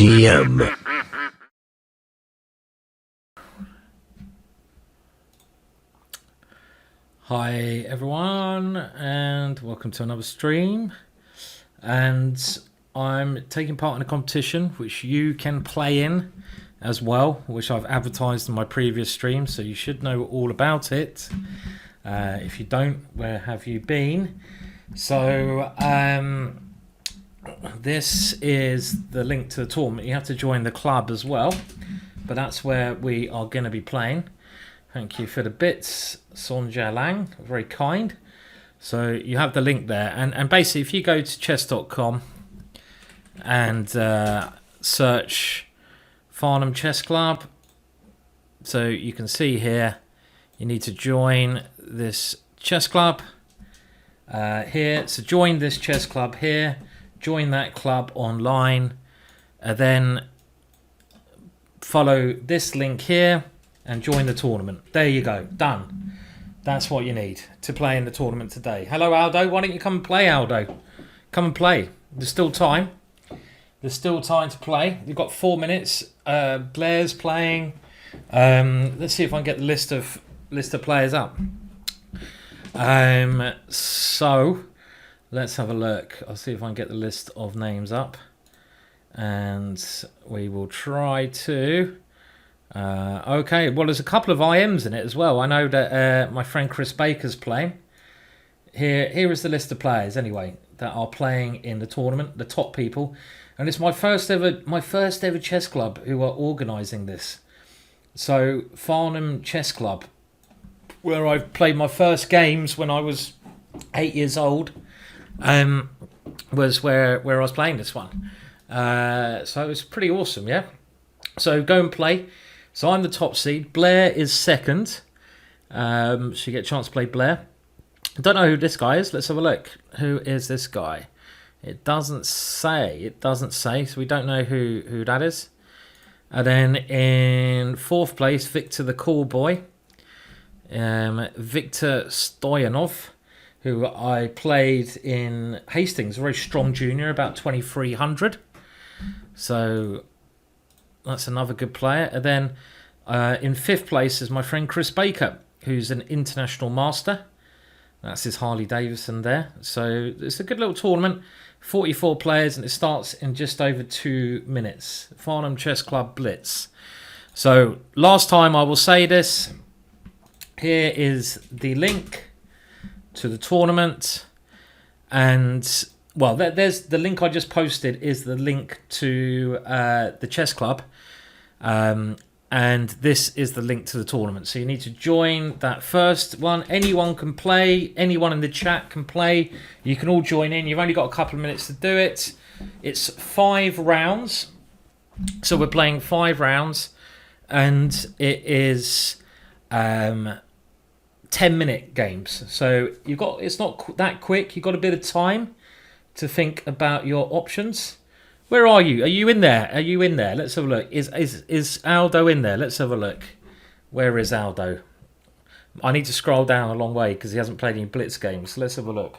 GingerGM. Hi everyone, and welcome to another stream. And I'm taking part in a competition which you can play in as well, which I've advertised in my previous stream, so you should know all about it. If you don't, where have you been? So this is the link to the tournament. You have to join the club as well, but that's where we are going to be playing. Thank you for the bits, Sonja Lang, very kind. So you have the link there, and basically if you go to chess.com and search Farnham Chess Club, so you can see here you need to join this chess club here. So join this chess club here, join that club online, and then follow this link here and join the tournament. There you go, done. That's what you need to play in the tournament today. Hello Aldo, why don't you come and play, Aldo? Come and play. There's still time. There's still time to play. You've got 4 minutes. Blair's playing. Let's see if I can get the list of players up. So let's have a look. I'll see if I can get the list of names up, and we will try to. Okay, well, there's a couple of IMs in it as well. I know that my friend Chris Baker's playing. Here is the list of players anyway that are playing in the tournament, the top people, and it's my first ever chess club who are organising this. So Farnham Chess Club, where I've played my first games when I was 8 years old, was where I was playing this one. So it was pretty awesome, yeah. So go and play. So I'm the top seed. Blair is second. So you get a chance to play Blair. I don't know who this guy is. Let's have a look. Who is this guy? It doesn't say. So we don't know who that is. And then in fourth place, Victor the Call Boy. Victor Stoyanov, who I played in Hastings. A very strong junior, about 2300. So that's another good player. And then in fifth place is my friend Chris Baker, who's an international master. That's his Harley Davidson there. So it's a good little tournament. 44 players, and it starts in just over 2 minutes. Farnham Chess Club Blitz. So last time I will say this. Here is the link to the tournament. And well, there's the link I just posted is the link to the chess club. And this is the link to the tournament. So you need to join that first one. Anyone can play. Anyone in the chat can play. You can all join in. You've only got a couple of minutes to do it. It's 5 rounds. So we're playing 5 rounds. And it is 10-minute games. So it's not that quick. You've got a bit of time to think about your options. Where are you? Are you in there? Let's have a look. Is Aldo in there? Let's have a look. Where is Aldo? I need to scroll down a long way because he hasn't played any Blitz games. Let's have a look.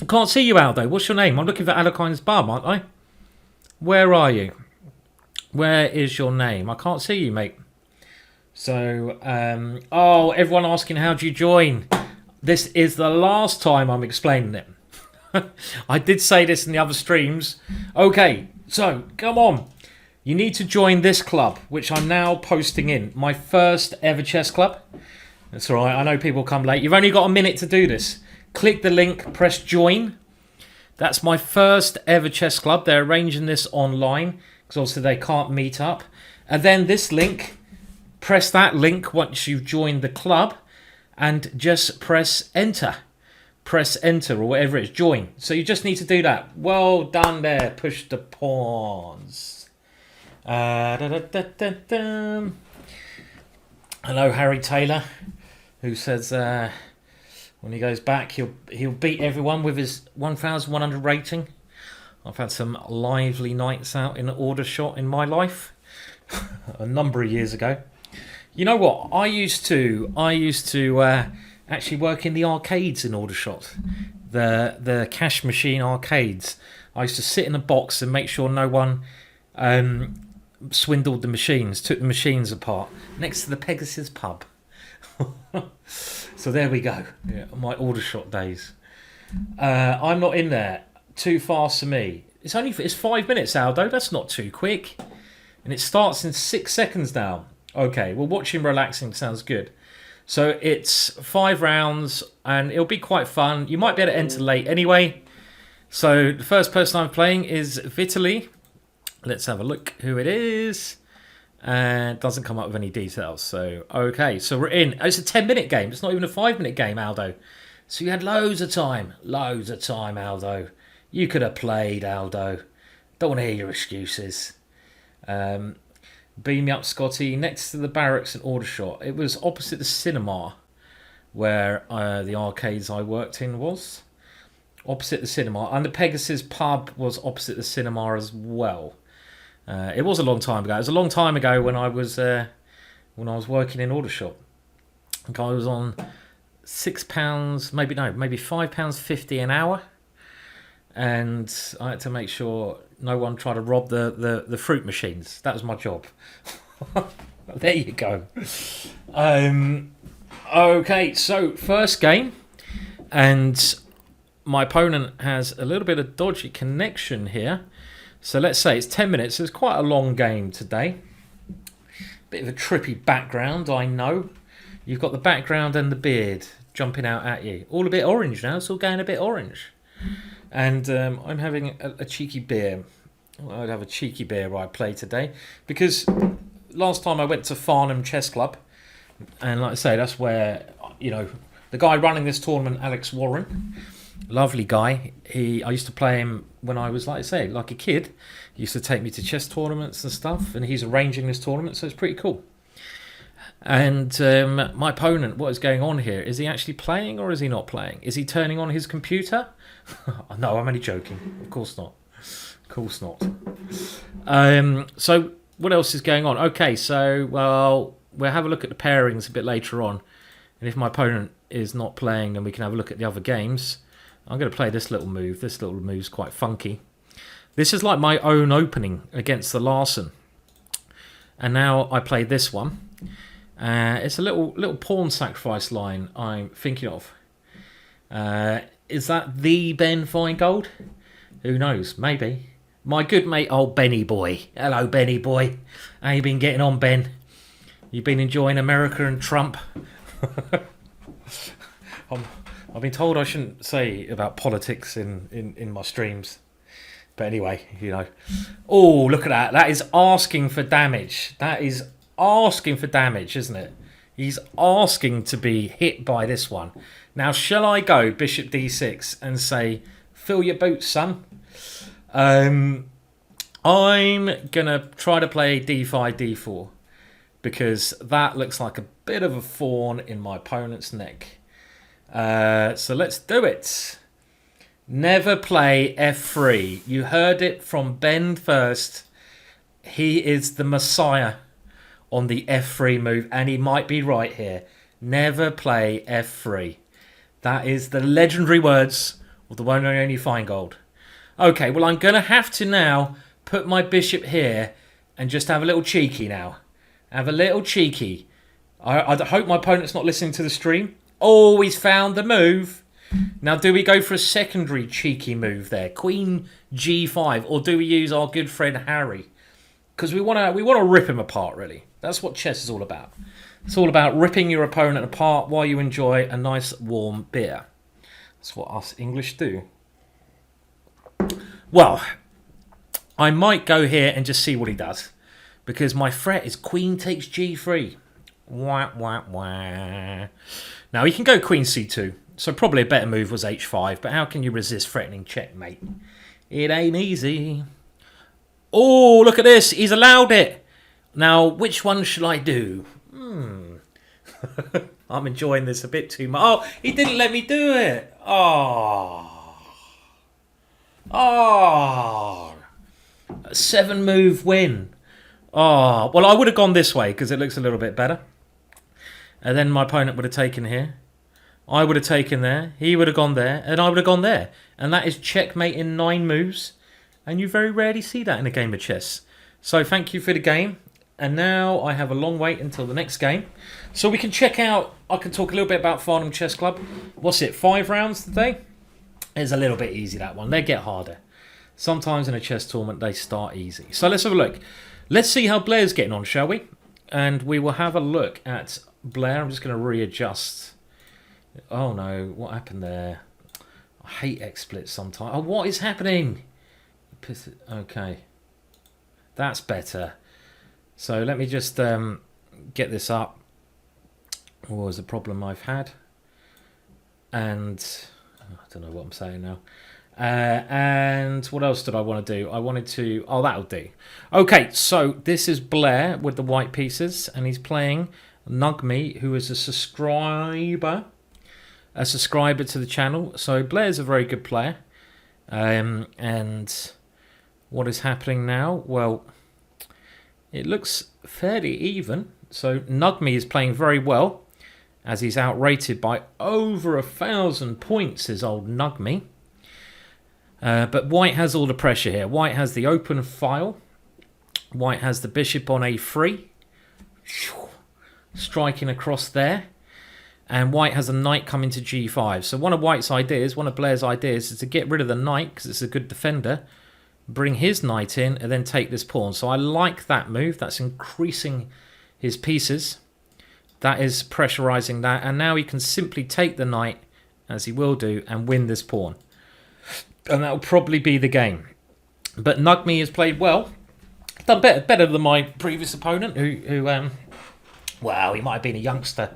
I can't see you, Aldo. What's your name? I'm looking for Alekine's Bum, aren't I? Where are you? Where is your name? I can't see you, mate. So, oh, everyone asking how do you join? This is the last time I'm explaining it. I did say this in the other streams. Okay, so come on. You need to join this club, which I'm now posting in. My first ever chess club. That's all right. I know people come late. You've only got a minute to do this. Click the link, press join. That's my first ever chess club. They're arranging this online because obviously they can't meet up. And then this link, press that link once you've joined the club and just press enter. Press enter or whatever it is, join. So you just need to do that. Well done there. Push the pawns. Hello, Harry Taylor, who says when he goes back, he'll beat everyone with his 1,100 rating. I've had some lively nights out in Aldershot in my life a number of years ago. You know what? I used to actually work in the arcades in Aldershot, the cash machine arcades. I used to sit in a box and make sure no one swindled the machines, took the machines apart next to the Pegasus pub. So there we go. Yeah, my Aldershot days. I'm not in there. Too fast for me. It's 5 minutes, Aldo. That's not too quick. And it starts in 6 seconds now. Okay, well, watching relaxing sounds good. So it's 5 rounds, and it'll be quite fun. You might be able to enter late anyway. So the first person I'm playing is Vitaly. Let's have a look who it is. And it doesn't come up with any details. So, okay, so we're in. It's a 10-minute game. It's not even a 5-minute game, Aldo. So you had loads of time. Loads of time, Aldo. You could have played, Aldo. Don't want to hear your excuses. Beam me up, Scotty. Next to the barracks in Aldershot. It was opposite the cinema where the arcades I worked in was. Opposite the cinema. And the Pegasus pub was opposite the cinema as well. It was a long time ago. It was a long time ago when I was working in Aldershot. I think I was on £6, maybe £5.50 an hour, and I had to make sure no one tried to rob the fruit machines. That was my job. There you go. Okay, so first game, and my opponent has a little bit of dodgy connection here. So let's say it's 10 minutes. So it's quite a long game today. Bit of a trippy background, I know. You've got the background and the beard jumping out at you. All a bit orange now. It's all going a bit orange. And I'm having a cheeky beer. Well, I'd have a cheeky beer where I play today. Because last time I went to Farnham Chess Club. And like I say, that's where, the guy running this tournament, Alex Warren, lovely guy. I used to play him when I was, like a kid. He used to take me to chess tournaments and stuff, and he's arranging this tournament, so it's pretty cool. And my opponent, what is going on here? Is he actually playing or is he not playing? Is he turning on his computer? No, I'm only joking. Of course not. Of course not. So what else is going on? Okay, so, well, we'll have a look at the pairings a bit later on. And if my opponent is not playing, then we can have a look at the other games. I'm going to play this little move. This little move's quite funky. This is like my own opening against the Larsen. And now I play this one. It's a little pawn sacrifice line I'm thinking of. Is that the Ben Feingold? Who knows? Maybe. My good mate, old Benny boy. Hello, Benny boy. How you been getting on, Ben? You been enjoying America and Trump? I've been told I shouldn't say about politics in my streams. But anyway, Oh, look at that. That is asking for damage. That is asking for damage, isn't it? He's asking to be hit by this one. Now, shall I go bishop d6 and say, fill your boots, son? I'm going to try to play d5, d4. Because that looks like a bit of a thorn in my opponent's neck. So let's do it. Never play f3. You heard it from Ben first. He is the messiah on the f3 move, and he might be right here. Never play f3. That is the legendary words of the one and only Feingold. Okay, well, I'm going to have to now put my bishop here and just have a little cheeky now. Have a little cheeky. I hope my opponent's not listening to the stream. Oh, he's found the move. Now, do we go for a secondary cheeky move there? Queen g5. Or do we use our good friend Harry? Because we want to rip him apart, really. That's what chess is all about. It's all about ripping your opponent apart while you enjoy a nice warm beer. That's what us English do. Well, I might go here and just see what he does. Because my threat is queen takes g3. Wah, wah, wah. Now, he can go queen c2. So probably a better move was h5. But how can you resist threatening checkmate? It ain't easy. Oh, look at this. He's allowed it. Now, which one shall I do? I'm enjoying this a bit too much. Oh, he didn't let me do it. Oh. A 7-move win. Oh, well, I would have gone this way because it looks a little bit better. And then my opponent would have taken here. I would have taken there. He would have gone there. And I would have gone there. And that is checkmate in 9 moves. And you very rarely see that in a game of chess. So thank you for the game. And now I have a long wait until the next game. So we can check out, I can talk a little bit about Farnham Chess Club. What's it, 5 rounds today? It's a little bit easy, that one. They get harder. Sometimes in a chess tournament, they start easy. So let's have a look. Let's see how Blair's getting on, shall we? And we will have a look at Blair. I'm just going to readjust. Oh no, what happened there? I hate X-splits sometimes. Oh, what is happening? Okay. That's better. So let me just get this up. What was a problem I've had? And I don't know what I'm saying now. And what else did I want to do? I wanted to... Oh, that'll do. Okay, so this is Blair with the white pieces. And he's playing Nugme, who is a subscriber. A subscriber to the channel. So Blair's a very good player. And what is happening now? Well, it looks fairly even. So Nugme is playing very well, as he's outrated by over 1,000 points, his old Nugme. But White has all the pressure here. White has the open file. White has the bishop on a3. Striking across there. And White has a knight coming to g5. So one of White's ideas, one of Blair's ideas, is to get rid of the knight, because it's a good defender. Bring his knight in, and then take this pawn. So I like that move. That's increasing his pieces. That is pressurizing that. And now he can simply take the knight, as he will do, and win this pawn. And that will probably be the game. But Nugme has played well. Done better than my previous opponent, who well, he might have been a youngster.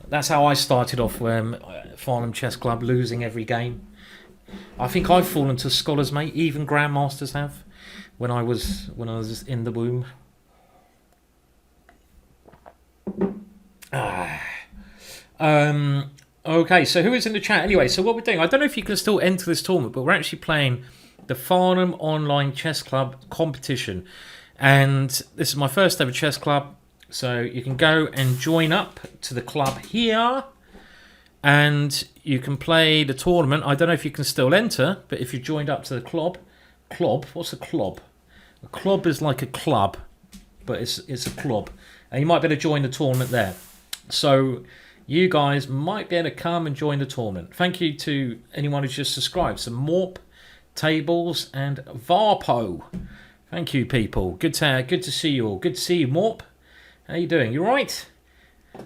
That's how I started off Farnham Chess Club, losing every game. I think I've fallen to scholars, mate. Even grandmasters have. When I was in the womb. Okay, so who is in the chat anyway? So what we're doing, I don't know if you can still enter this tournament, but we're actually playing the Farnham Online Chess Club competition. And this is my first ever chess club. So you can go and join up to the club here. And you can play the tournament. I don't know if you can still enter, but if you joined up to the club, what's a club? A club is like a club, but it's a club. And you might be able to join the tournament there. So you guys might be able to come and join the tournament. Thank you to anyone who's just subscribed. So Morp, Tables, and Varpo. Thank you, people. Good to see you all. Good to see you, Morp. How you doing? You all right?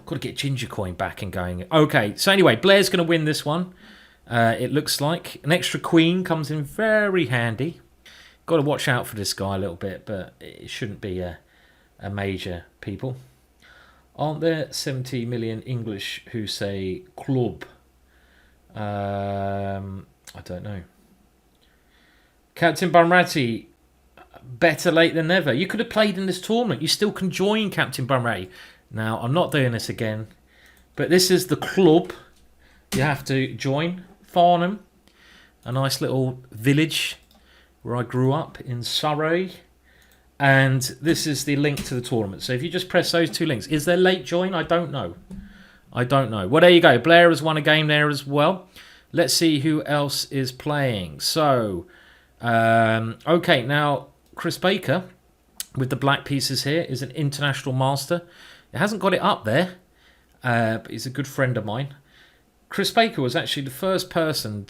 Got to get Ginger Coin back and going. Okay, so anyway, Blair's going to win this one. It looks like an extra queen comes in very handy. Got to watch out for this guy a little bit, but it shouldn't be a major, people. Aren't there 70 million English who say club? I don't know. Captain Bunratty, better late than never. You could have played in this tournament. You still can join Captain Bunratty. Now, I'm not doing this again, but this is the club you have to join. Farnham, a nice little village where I grew up in Surrey. And this is the link to the tournament. So if you just press those two links. Is there late join? I don't know. Well, there you go. Blair has won a game there as well. Let's see who else is playing. So, okay, now Chris Baker with the black pieces here is an international master. It hasn't got it up there, but he's a good friend of mine. Chris Baker was actually the first person,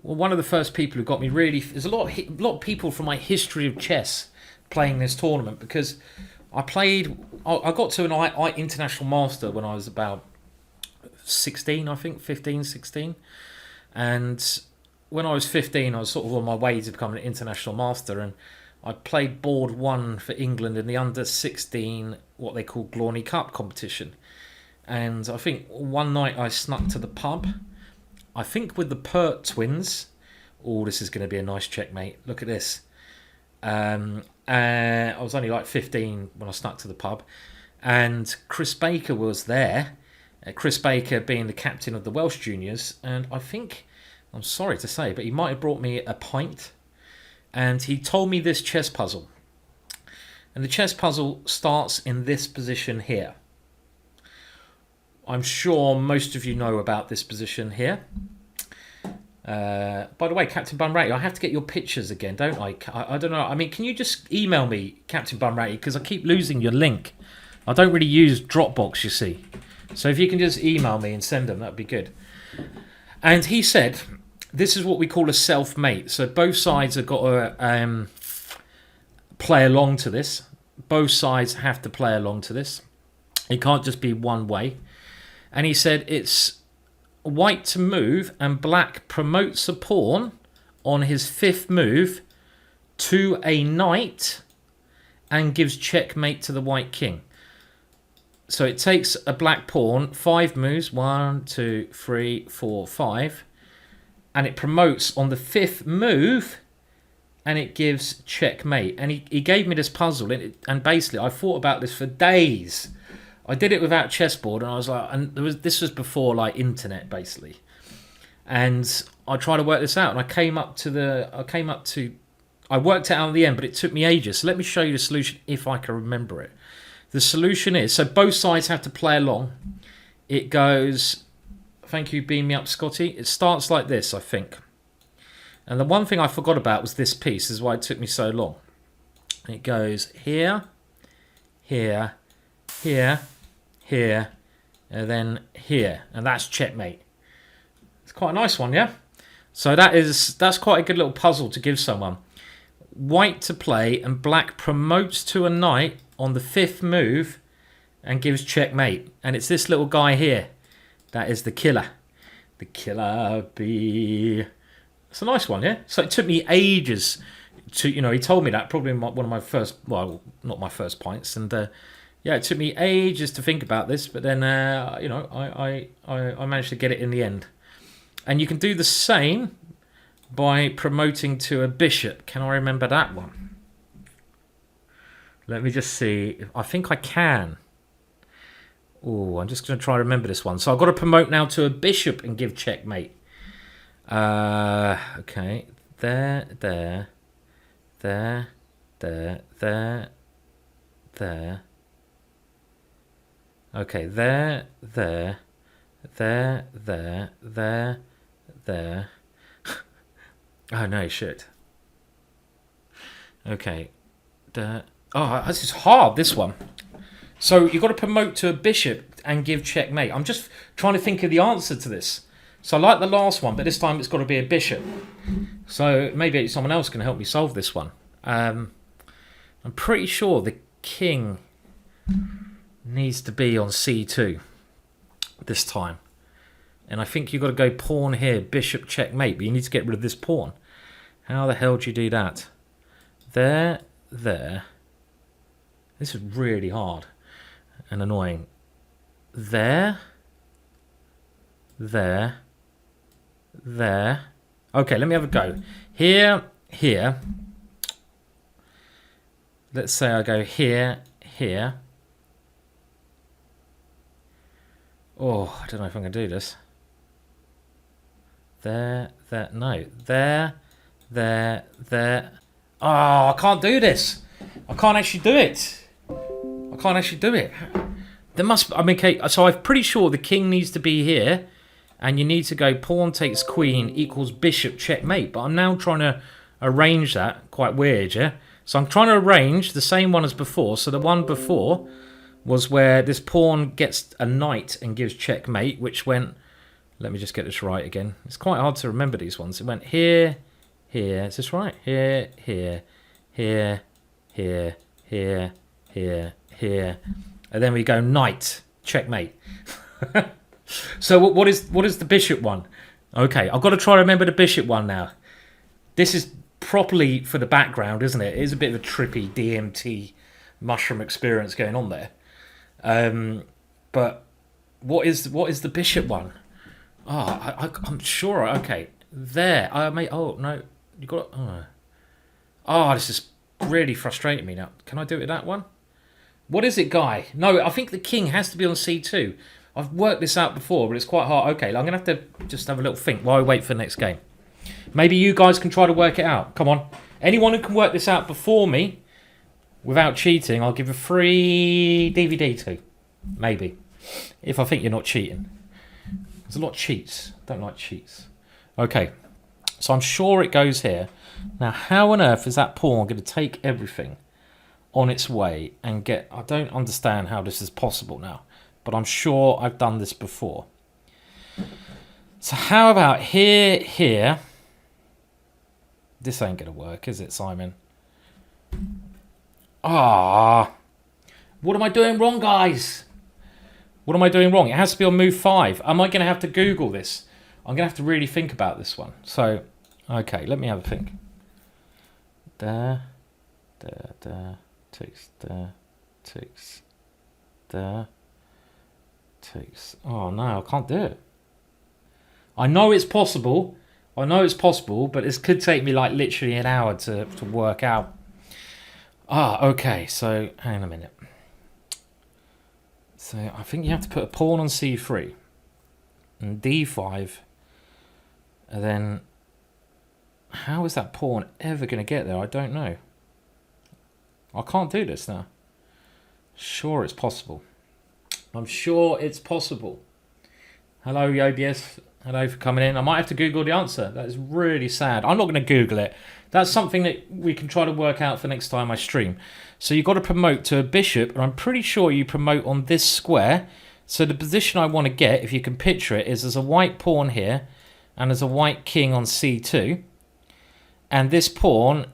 one of the first people who got me really... There's a lot of people from my history of chess playing this tournament, because I got to an international master when I was about 16, I think, 15, 16. And when I was 15, I was sort of on my way to become an international master, and I played board 1 for England in the under-16, what they call Glawny Cup competition. And I think one night I snuck to the pub, I think with the Pert twins. Oh, this is going to be a nice checkmate. Look at this. I was only like 15 when I snuck to the pub. And Chris Baker was there. Chris Baker being the captain of the Welsh juniors. And I think, I'm sorry to say, but he might have brought me a pint. And he told me this chess puzzle. And the chess puzzle starts in this position here. I'm sure most of you know about this position here. By the way, Captain Bumratty, I have to get your pictures again, don't I? I don't know. I mean, can you just email me, Captain Bumratty, because I keep losing your link. I don't really use Dropbox, you see. So if you can just email me and send them, that'd be good. And he said, this is what we call a self-mate. So both sides have got to play along to this. Both sides have to play along to this. It can't just be one way. And he said it's white to move and black promotes a pawn on his 5th move to a knight and gives checkmate to the white king. So it takes a black pawn 5 moves, 1, 2, 3, 4, 5, and it promotes on the 5th move and it gives checkmate. And he gave me this puzzle and basically I thought about this for days. I did it without chessboard, and I was like, and this was before like internet basically, and I tried to work this out, and I worked it out in the end, but it took me ages. So let me show you the solution if I can remember it. The solution is, so both sides have to play along. It goes, thank you, beam me up, Scotty. It starts like this, I think. And the one thing I forgot about was this piece. This is why it took me so long. It goes here, here, here, here, and then here, and that's checkmate. It's quite a nice one, yeah? So that's quite a good little puzzle to give someone. White to play, and black promotes to a knight on the 5th move and gives checkmate. And it's this little guy here. That is the killer. The killer bee. It's a nice one, yeah? So it took me ages to, he told me that probably in one of my first, well, not my first pints, and yeah, it took me ages to think about this, but then, I managed to get it in the end. And you can do the same by promoting to a bishop. Can I remember that one? Let me just see. I think I can. Oh, I'm just going to try to remember this one. So I've got to promote now to a bishop and give checkmate. Okay. There, there, there, there, there, there. Okay, there, there, there, there, there, there. Oh no, shit. Okay. Oh, this is hard, this one. So you've got to promote to a bishop and give checkmate. I'm just trying to think of the answer to this. So I like the last one, but this time it's got to be a bishop. So maybe someone else can help me solve this one. I'm pretty sure the king needs to be on c2 this time. And I think you've got to go pawn here, bishop checkmate, but you need to get rid of this pawn. How the hell do you do that? There, there. This is really hard and annoying. There, there, there. Okay, let me have a go. Here, here. Let's say I go here, here. Oh, I don't know if I'm going to do this. There, there, no. There, there, there. Oh, I can't do this. I can't actually do it. I can't actually do it. There must, I mean, okay, so I'm pretty sure the king needs to be here, and you need to go pawn takes queen equals bishop checkmate. But I'm now trying to arrange that. Quite weird, yeah? So I'm trying to arrange the same one as before. So the one before was where this pawn gets a knight and gives checkmate, which went, let me just get this right again. It's quite hard to remember these ones. It went here, here, is this right? Here, here, here, here, here, here, here. And then we go knight, checkmate. So what is the bishop one? Okay, I've got to try to remember the bishop one now. This is properly for the background, isn't it? It is a bit of a trippy DMT mushroom experience going on there. But what is the bishop one? Oh, I'm sure. Okay, there. Oh no, you got. Oh, this is really frustrating me now. Can I do it with that one? What is it, guy? No, I think the king has to be on c2. I've worked this out before, but it's quite hard. Okay, I'm gonna have to just have a little think while I wait for the next game. Maybe you guys can try to work it out. Come on, anyone who can work this out before me without cheating, I'll give a free DVD to. Maybe, if I think you're not cheating. There's a lot of cheats. Don't like cheats. Okay, So I'm sure it goes here. Now, how on earth is that pawn going to take everything on its way and get... I don't understand how this is possible now, but I'm sure I've done this before. So how about here? This ain't going to work, is it, Simon? Ah, what am I doing wrong, guys? What am I doing wrong? It has to be on move 5. Am I going to have to Google this? I'm going to have to really think about this one. So, okay, let me have a think. There, takes, there, takes. Oh no, I can't do it. I know it's possible. But this could take me like literally an hour to work out. Ah, okay, so hang on a minute. So I think you have to put a pawn on c3 and d5, and then how is that pawn ever going to get there? I don't know. I can't do this now. Sure, it's possible. I'm sure it's possible. Hello, Yobius. Hello for coming in. I might have to Google the answer. That is really sad. I'm not going to Google it. That's something that we can try to work out for next time I stream. So you've got to promote to a bishop, and I'm pretty sure you promote on this square. So the position I want to get, if you can picture it, is there's a white pawn here, and there's a white king on c2. And this pawn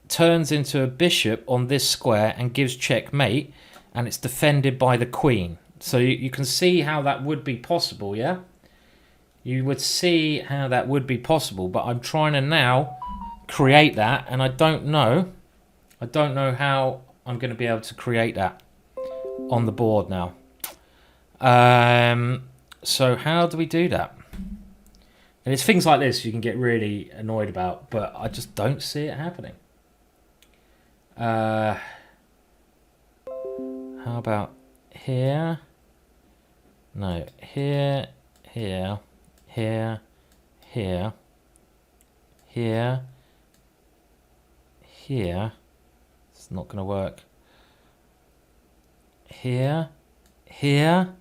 turns into a bishop on this square and gives checkmate, and it's defended by the queen. So you can see how that would be possible, yeah? You would see how that would be possible, but I'm trying to now create that, and I don't know how I'm going to be able to create that on the board now. So how do we do that? And it's things like this you can get really annoyed about, but I just don't see it happening. How about here? No, here, here, here, here, here, here. It's not going to work. Here, here,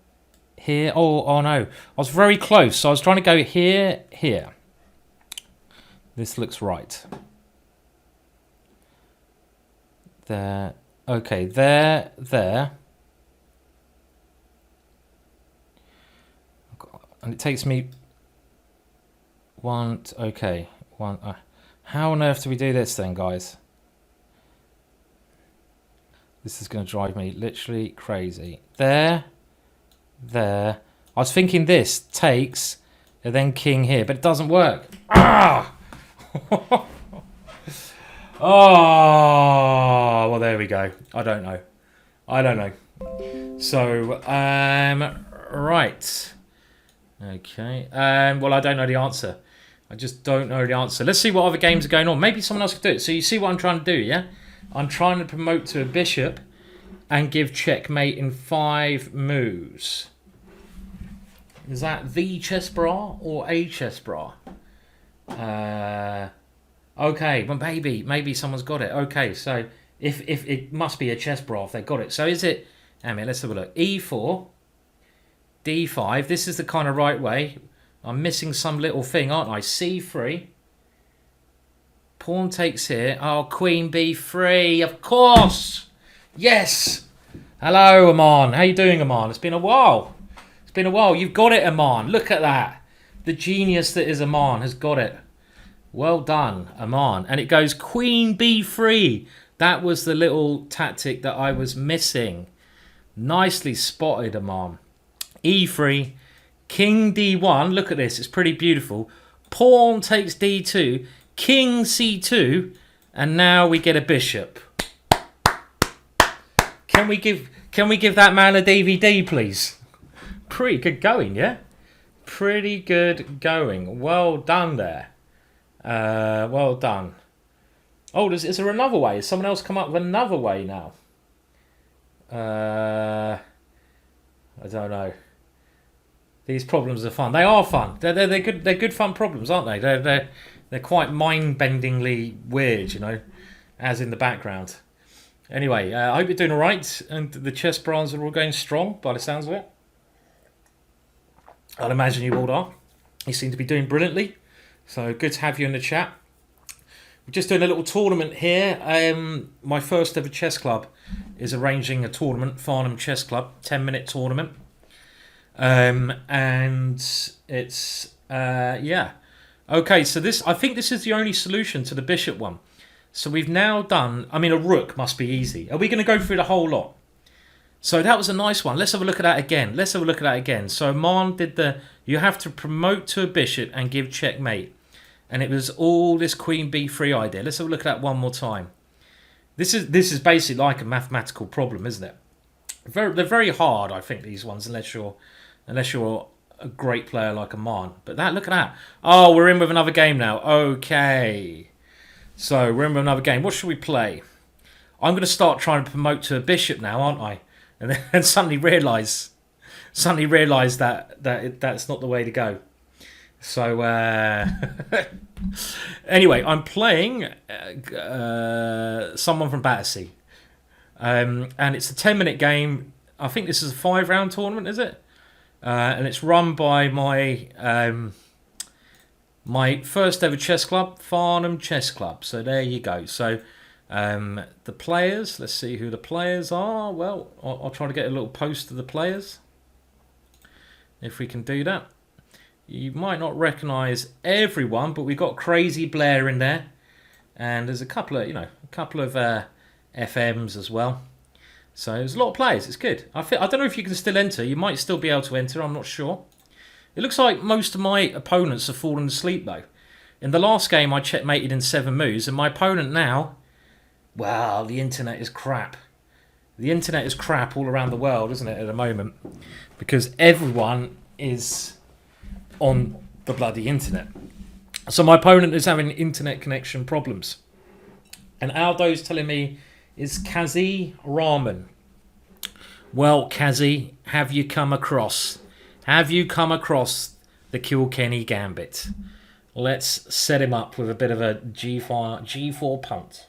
here. Oh no. I was very close. So I was trying to go here, here. This looks right. There. Okay, there, there. And it takes me one. Okay, one. How on earth do we do this then, guys? This is going to drive me literally crazy. There, there. I was thinking this takes, and then king here, but it doesn't work. Ah! Oh, well, there we go. I don't know. So, right. Okay. Well, I don't know the answer. I just don't know the answer. Let's see what other games are going on. Maybe someone else could do it. So you see what I'm trying to do, yeah? I'm trying to promote to a bishop and give checkmate in 5 moves. Is that the chess bra or a chess bra? Okay, well maybe someone's got it. Okay, so if it must be a chess bra if they got it. So is it? I mean, let's have a look. E4, D5. This is the kind of right way. I'm missing some little thing, aren't I? C3. Pawn takes here. Oh, Queen B3, of course. Yes. Hello, Aman. How you doing, Aman? It's been a while. You've got it, Aman. Look at that. The genius that is Aman has got it. Well done, Aman. And it goes Queen B3. That was the little tactic that I was missing. Nicely spotted, Aman. E3. King D1. Look at this. It's pretty beautiful. Pawn takes D2. King C2. And now we get a bishop. Can we give that man a DVD, please? Pretty good going, yeah? Pretty good going. Well done there. Well done. Oh, is there another way? Has someone else come up with another way now? I don't know. These problems are fun. They are fun. They're good. They're good fun problems, aren't they? They're quite mind-bendingly weird, you know, as in the background. Anyway, I hope you're doing all right, and the chess bras are all going strong by the sounds of it. I'd imagine you all are. You seem to be doing brilliantly. So good to have you in the chat. We're just doing a little tournament here. My first ever chess club is arranging a tournament, Farnham Chess Club, 10-minute tournament. And it's, yeah. Okay, so I think this is the only solution to the bishop one. So we've now done, I mean, a rook must be easy. Are we going to go through the whole lot? So that was a nice one. Let's have a look at that again. So Man did you have to promote to a bishop and give checkmate. And it was all this queen b3 idea. Let's have a look at that one more time. This is basically like a mathematical problem, isn't it? They're very hard, I think, these ones, unless you're a great player like a Man. But look at that. Oh, we're in with another game now. Okay. So we're in with another game. What should we play? I'm going to start trying to promote to a bishop now, aren't I? And then suddenly realise that that's not the way to go. So anyway, I'm playing someone from Battersea, and it's a 10-minute game. I think this is a 5-round tournament, is it? And it's run by my first ever chess club, Farnham Chess Club. So there you go. So the players, let's see who the players are. Well, I'll try to get a little post of the players, if we can do that. You might not recognise everyone, but we've got Crazy Blair in there, and there's a couple of FMs as well. So there's a lot of players. It's good. I don't know if you can still enter. You might still be able to enter. I'm not sure. It looks like most of my opponents have fallen asleep though. In the last game, I checkmated in 7 moves, and my opponent now, well, the internet is crap. The internet is crap all around the world, isn't it, at the moment? Because everyone is on the bloody internet. So my opponent is having internet connection problems. And Aldo's telling me, is Kazi Rahman? Well, Kazi, have you come across the Kilkenny Gambit? Let's set him up with a bit of a G4 punt.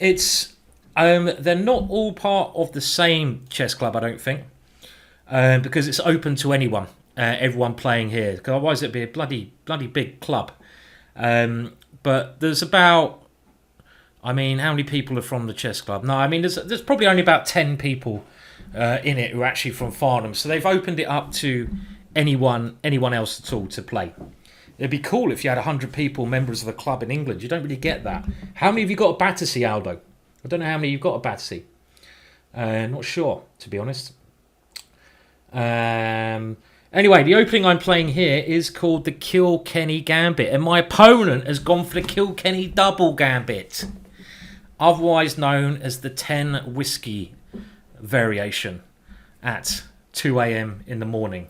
It's they're not all part of the same chess club, I don't think, because it's open to anyone, everyone playing here. Because otherwise it'd be a bloody big club. But there's about, I mean, how many people are from the chess club? No, I mean there's probably only about 10 people in it who are actually from Farnham. So they've opened it up to anyone else at all to play. It'd be cool if you had 100 people, members of a club in England. You don't really get that. How many have you got at Battersea, Aldo? I don't know how many you've got at Battersea. Not sure, to be honest. Anyway, the opening I'm playing here is called the Kilkenny Gambit, and my opponent has gone for the Kilkenny Double Gambit, otherwise known as the 10 whiskey variation, at 2 a.m. in the morning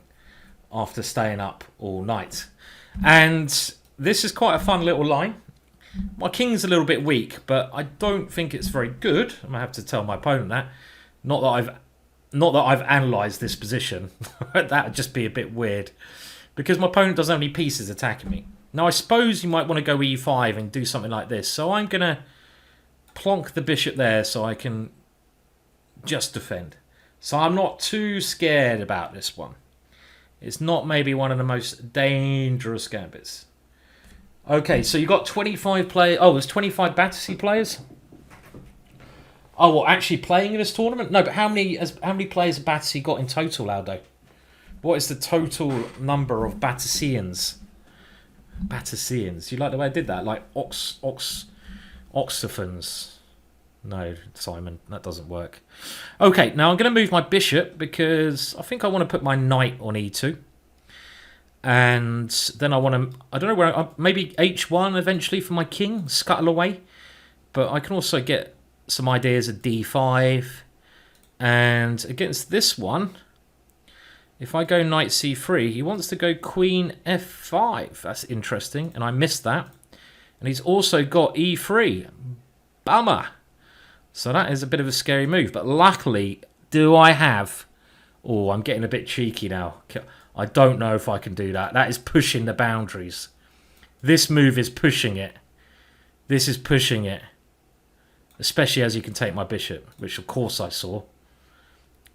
after staying up all night. And this is quite a fun little line. My king's a little bit weak, but I don't think it's very good. I'm gonna have to tell my opponent that. Not that I've analysed this position. That would just be a bit weird, because my opponent doesn't have any pieces attacking me. Now I suppose you might want to go e5 and do something like this. So I'm gonna plonk the bishop there so I can just defend. So I'm not too scared about this one. It's not maybe one of the most dangerous gambits. Okay, so you got 25 players. Oh, there's 25 Battersea players. Oh, well, actually playing in this tournament? No, but how many players have Battersea got in total, Aldo? What is the total number of Batterseans? Batterseans. You like the way I did that? Like oxophons. No, Simon, that doesn't work. Okay, now I'm going to move my bishop because I think I want to put my knight on e2. And then I want to, I don't know where, maybe h1 eventually for my king, scuttle away. But I can also get some ideas of d5. And against this one, if I go knight c3, he wants to go queen f5. That's interesting, and I missed that. And he's also got e3. Bummer. So that is a bit of a scary move. But luckily, do I have... Oh, I'm getting a bit cheeky now. I don't know if I can do that. That is pushing the boundaries. This move is pushing it. This is pushing it. Especially as you can take my bishop, which of course I saw.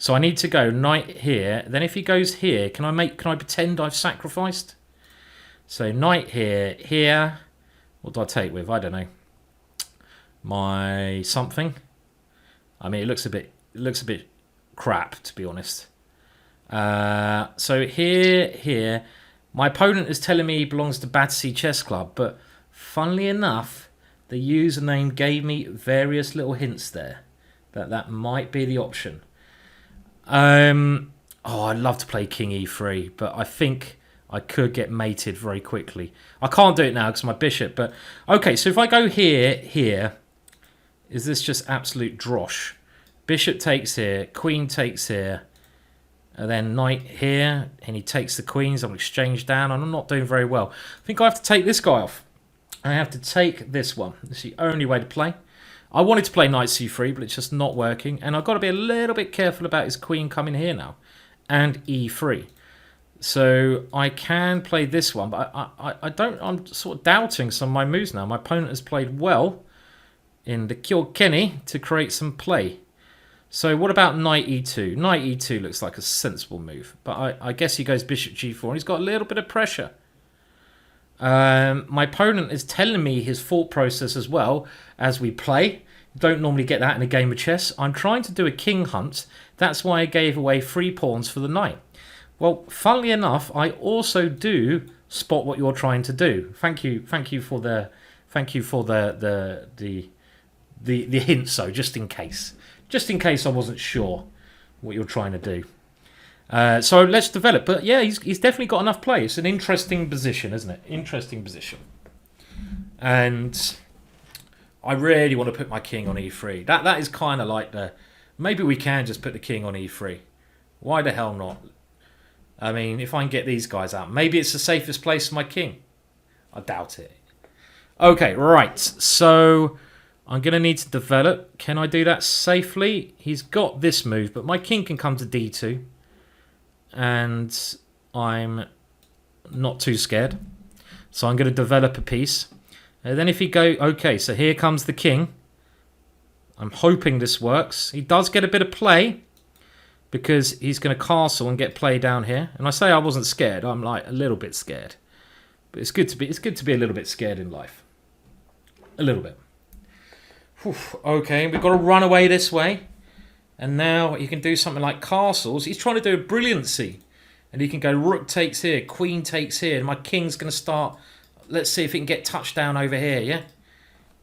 So I need to go knight here. Then if he goes here, can I pretend I've sacrificed? So knight here, here. What do I take with? I don't know. My something. I mean, it looks a bit crap, to be honest. So here. My opponent is telling me he belongs to Battersea Chess Club, but funnily enough, the username gave me various little hints there that might be the option. Oh, I'd love to play King E3, but I think I could get mated very quickly. I can't do it now because my bishop, but okay, so if I go here, is this just absolute drosh? Bishop takes here, queen takes here, and then knight here, and he takes the queens. I'm exchange down, and I'm not doing very well. I think I have to take this guy off. I have to take this one. It's the only way to play. I wanted to play knight c3, but it's just not working. And I've got to be a little bit careful about his queen coming here now. And e3. So I can play this one, but I'm sort of doubting some of my moves now. My opponent has played well in the Kilkenny to create some play. So what about knight e2? Knight e2 looks like a sensible move. But I guess he goes bishop g4, and he's got a little bit of pressure. My opponent is telling me his thought process as well as we play. You don't normally get that in a game of chess. I'm trying to do a king hunt. That's why I gave away 3 pawns for the knight. Well, funnily enough, I also do spot what you're trying to do. Thank you for the hint. So just in case I wasn't sure what you're trying to do. So let's develop. But yeah, he's definitely got enough play. It's an interesting position, isn't it? Interesting position. And I really want to put my king on e3. That is kind of like the... Maybe we can just put the king on e3. Why the hell not? I mean, if I can get these guys out. Maybe it's the safest place for my king. I doubt it. Okay, right. So I'm going to need to develop. Can I do that safely? He's got this move, but my king can come to d2. And I'm not too scared. So I'm going to develop a piece. And then if he go... Okay, so here comes the king. I'm hoping this works. He does get a bit of play because he's going to castle and get play down here. And I say I wasn't scared. I'm like a little bit scared. But it's good to be a little bit scared in life. A little bit. Whew, okay, we've got to run away this way. And now you can do something like castles. He's trying to do a brilliancy. And he can go rook takes here, queen takes here. And my king's going to start... Let's see if he can get touchdown over here, yeah?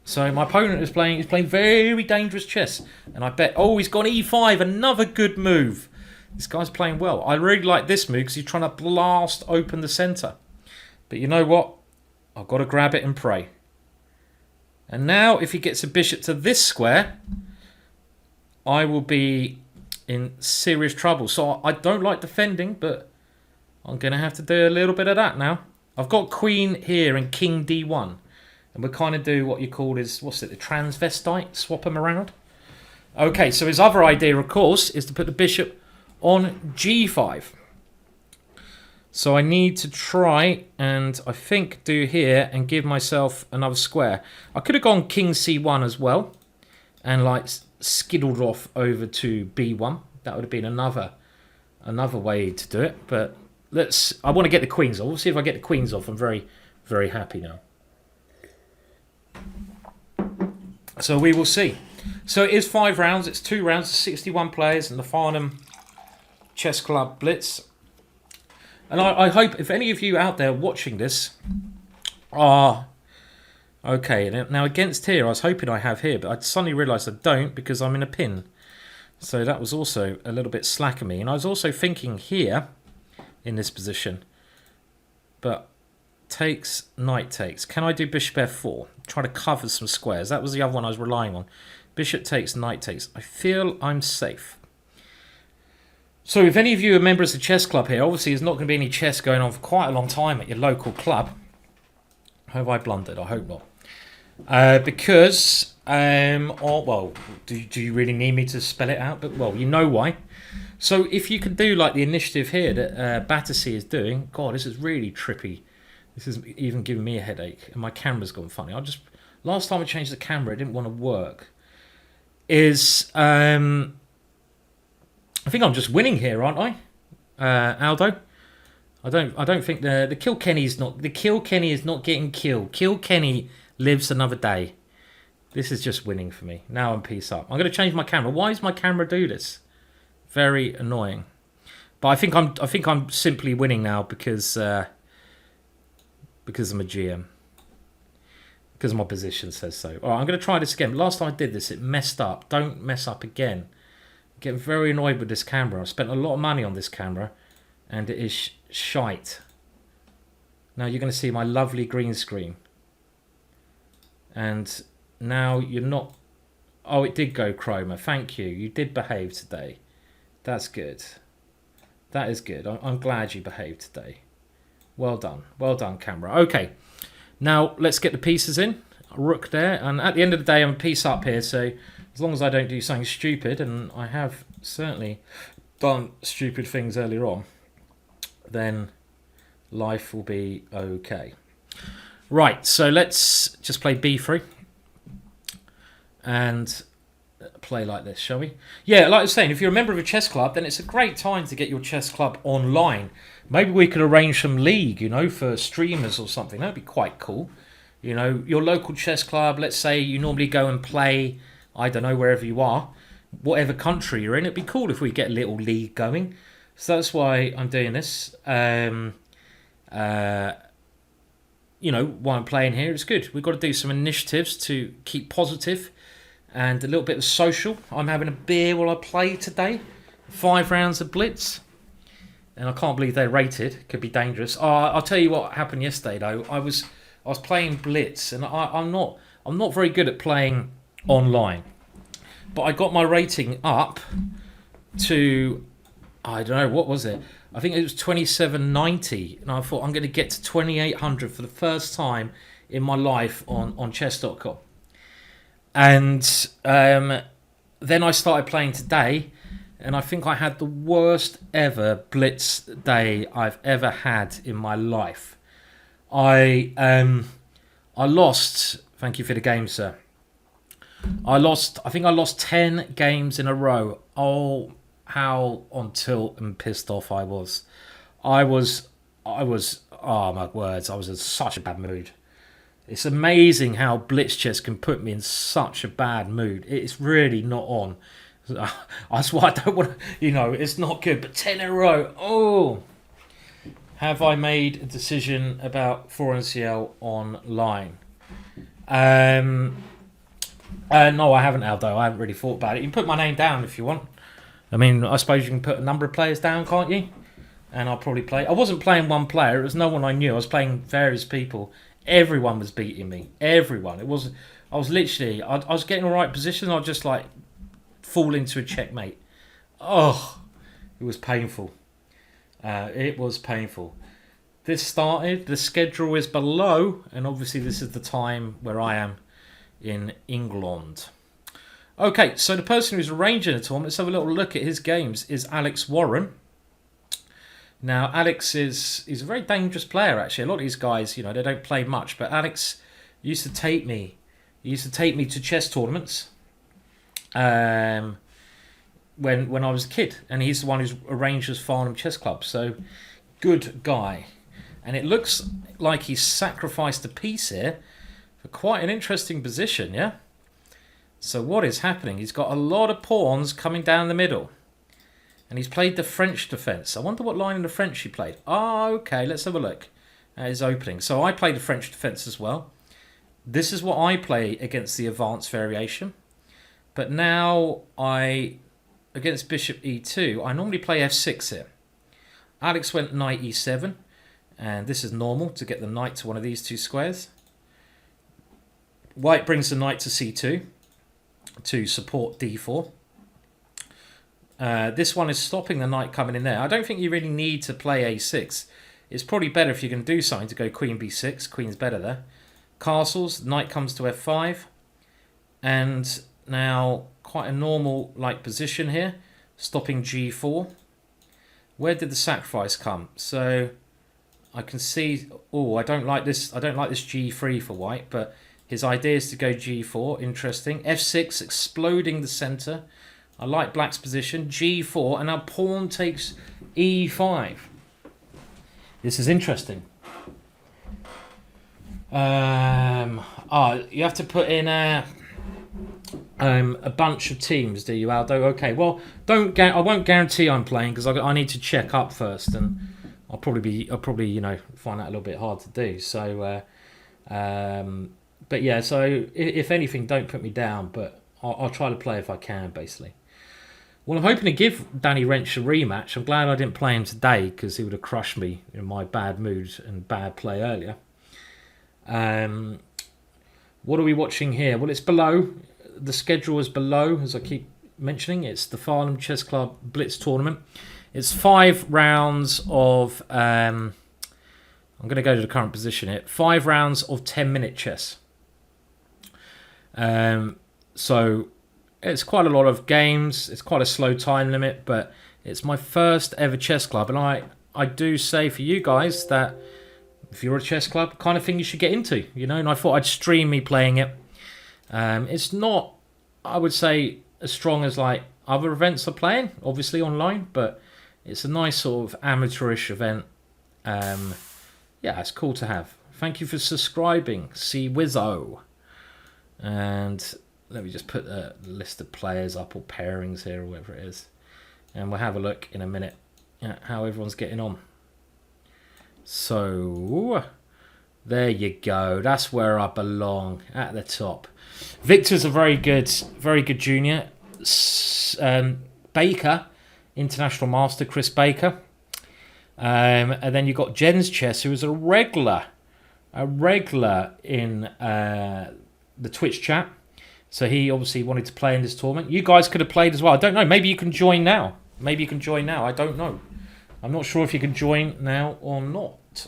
So my opponent is playing very dangerous chess. And I bet... Oh, he's gone e5. Another good move. This guy's playing well. I really like this move because he's trying to blast open the centre. But you know what? I've got to grab it and pray. And now if he gets a bishop to this square... I will be in serious trouble. So I don't like defending, but I'm going to have to do a little bit of that now. I've got queen here and king d1. And we'll kind of do what you call is, what's it, the transvestite? Swap them around. Okay, so his other idea, of course, is to put the bishop on g5. So I need to try and, I think, do here and give myself another square. I could have gone king c1 as well. And like... skiddled off over to b1. That would have been another way to do it, but I want to get the queens off. We'll see if I get the queens off. I'm very happy now. So we will see. So it is 5 rounds. It's 2 rounds, 61 players in the Farnham Chess Club Blitz. And I hope if any of you out there watching this are... Okay, now against here, I was hoping I have here, but I suddenly realised I don't because I'm in a pin. So that was also a little bit slack of me. And I was also thinking here, in this position, but takes, knight takes. Can I do bishop f4? Try to cover some squares. That was the other one I was relying on. Bishop takes, knight takes. I feel I'm safe. So if any of you are members of the chess club here, obviously there's not going to be any chess going on for quite a long time at your local club. Have I blundered? I hope not. Because, well, do you really need me to spell it out? But, well, you know why. So if you can do like the initiative here that Battersea is doing, God, this is really trippy. This is even giving me a headache, and my camera's gone funny. Last time I changed the camera, it didn't want to work. Is I think I'm just winning here, aren't I, Aldo? I don't think the Kilkenny is not getting killed. Kilkenny lives another day. This is just winning for me. Now I'm peace up. I'm going to change my camera. Why does my camera do this? Very annoying. But I think I'm simply winning now because I'm a GM. Because my position says so. All right, I'm going to try this again. Last time I did this, it messed up. Don't mess up again. I get very annoyed with this camera. I've spent a lot of money on this camera, and it is shite. Now you're going to see my lovely green screen. And now you're not... Oh, it did go chroma. Thank you. You did behave today. That's good. That is good. I'm glad you behaved today. Well done. Well done, camera. Okay. Now, let's get the pieces in. Rook there. And at the end of the day, I'm a piece up here. So, as long as I don't do something stupid, and I have certainly done stupid things earlier on, then life will be okay. Right, so let's just play b3. And play like this, shall we? Yeah, like I was saying, if you're a member of a chess club, then it's a great time to get your chess club online. Maybe we could arrange some league, you know, for streamers or something. That'd be quite cool. You know, your local chess club, let's say you normally go and play, I don't know, wherever you are, whatever country you're in. It'd be cool if we get a little league going. So that's why I'm doing this. You know, why I'm playing here. It's good. We've got to do some initiatives to keep positive. And a little bit of social. I'm having a beer while I play today. 5 rounds of Blitz. And I can't believe they're rated. Could be dangerous. I'll tell you what happened yesterday though. I was playing Blitz, and I'm not very good at playing online. But I got my rating up to, I don't know, what was it? I think it was 2790. And I thought I'm going to get to 2800 for the first time in my life on chess.com. And then I started playing today, and I think I had the worst ever Blitz day I've ever had in my life. I lost. Thank you for the game, sir. I think I lost 10 games in a row. Oh, how on tilt and pissed off I was. I was. Oh my words! I was in such a bad mood. It's amazing how Blitz chess can put me in such a bad mood. It's really not on. That's why I don't want to, you know, it's not good. But 10 in a row. Oh, have I made a decision about 4NCL online? No, I haven't, Aldo. I haven't really thought about it. You can put my name down if you want. I mean, I suppose you can put a number of players down, can't you? And I'll probably play. I wasn't playing one player. It was no one I knew. I was playing various people. Everyone was beating me. Everyone. I was literally, I was getting the right position. I'd just like fall into a checkmate. Oh, it was painful. It was painful. This started, the schedule is below, and obviously this is the time where I am in England. Okay, so the person who's arranging the tournament, let's have a little look at his games, is Alex Warren. Now, Alex is a very dangerous player, actually. A lot of these guys, you know, they don't play much. But Alex used to take me to chess tournaments when I was a kid. And he's the one who's arranged his Farnham Chess Club. So, good guy. And it looks like he's sacrificed a piece here for quite an interesting position, yeah? So what is happening? He's got a lot of pawns coming down the middle. And he's played the French defence. I wonder what line in the French he played. Oh, okay, let's have a look at his opening. So I played the French defence as well. This is what I play against the advanced variation. But now against bishop e2, I normally play f6 here. Alex went knight e7. And this is normal to get the knight to one of these two squares. White brings the knight to c2 to support d4. This one is stopping the knight coming in there. I don't think you really need to play a6. It's probably better if you're going to do something to go queen b6. Queen's better there. Castles, knight comes to f5. And now quite a normal like position here. Stopping g4. Where did the sacrifice come? So I can see... Oh, I don't like this g3 for white. But his idea is to go g4. Interesting. f6 exploding the centre. I like black's position. G4, and now pawn takes E5. This is interesting. You have to put in a bunch of teams, do you, Aldo? Okay, well, I won't guarantee I'm playing because I need to check up first, and I'll probably find that a little bit hard to do. So, but yeah, so if anything, don't put me down, but I'll try to play if I can, basically. Well, I'm hoping to give Danny Wrench a rematch. I'm glad I didn't play him today because he would have crushed me in my bad mood and bad play earlier. What are we watching here? Well, it's below. The schedule is below, as I keep mentioning. It's the Farnham Chess Club Blitz tournament. It's 5 rounds of... I'm going to go to the current position here. 5 rounds of 10-minute chess. So it's quite a lot of games. It's quite a slow time limit, but it's my first ever chess club. And I do say for you guys that if you're a chess club, kind of thing you should get into, and I thought I'd stream me playing it. It's not, I would say, as strong as like other events I'm playing, obviously online, but it's a nice sort of amateurish event. Yeah, it's cool to have. Thank you for subscribing, C Wizzo. And let me just put a list of players up, or pairings here, or whatever it is. And we'll have a look in a minute at how everyone's getting on. So, there you go. That's where I belong, at the top. Victor's a very good junior. Baker, international master, Chris Baker. And then you've got Jen's Chess, who is a regular in the Twitch chat. So he obviously wanted to play in this tournament. You guys could have played as well. I don't know. Maybe you can join now. I don't know. I'm not sure if you can join now or not.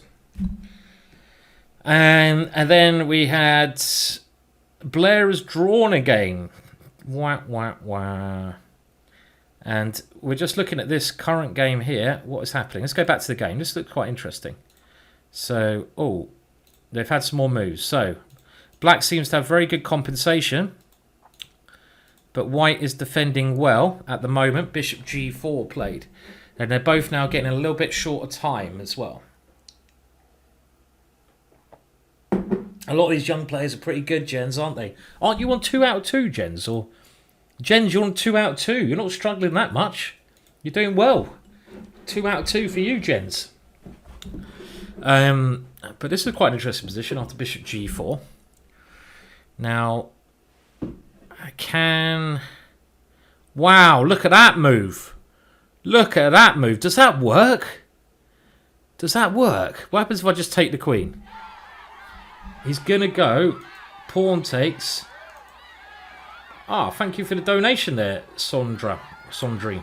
And then we had Blair has drawn again. Wah, wah, wah. And we're just looking at this current game here. What is happening? Let's go back to the game. This looks quite interesting. So, they've had some more moves. So, black seems to have very good compensation. But white is defending well at the moment. Bishop G4 played. And they're both now getting a little bit shorter time as well. A lot of these young players are pretty good, Jens, aren't they? Aren't you on 2 out of 2, Jens? Or Jens, you're on 2 out of 2. You're not struggling that much. You're doing well. 2 out of 2 for you, Jens. But this is quite an interesting position after Bishop G4. Now, wow, look at that move. Look at that move. Does that work? What happens if I just take the queen? He's going to go. Pawn takes. Thank you for the donation there, Sondri.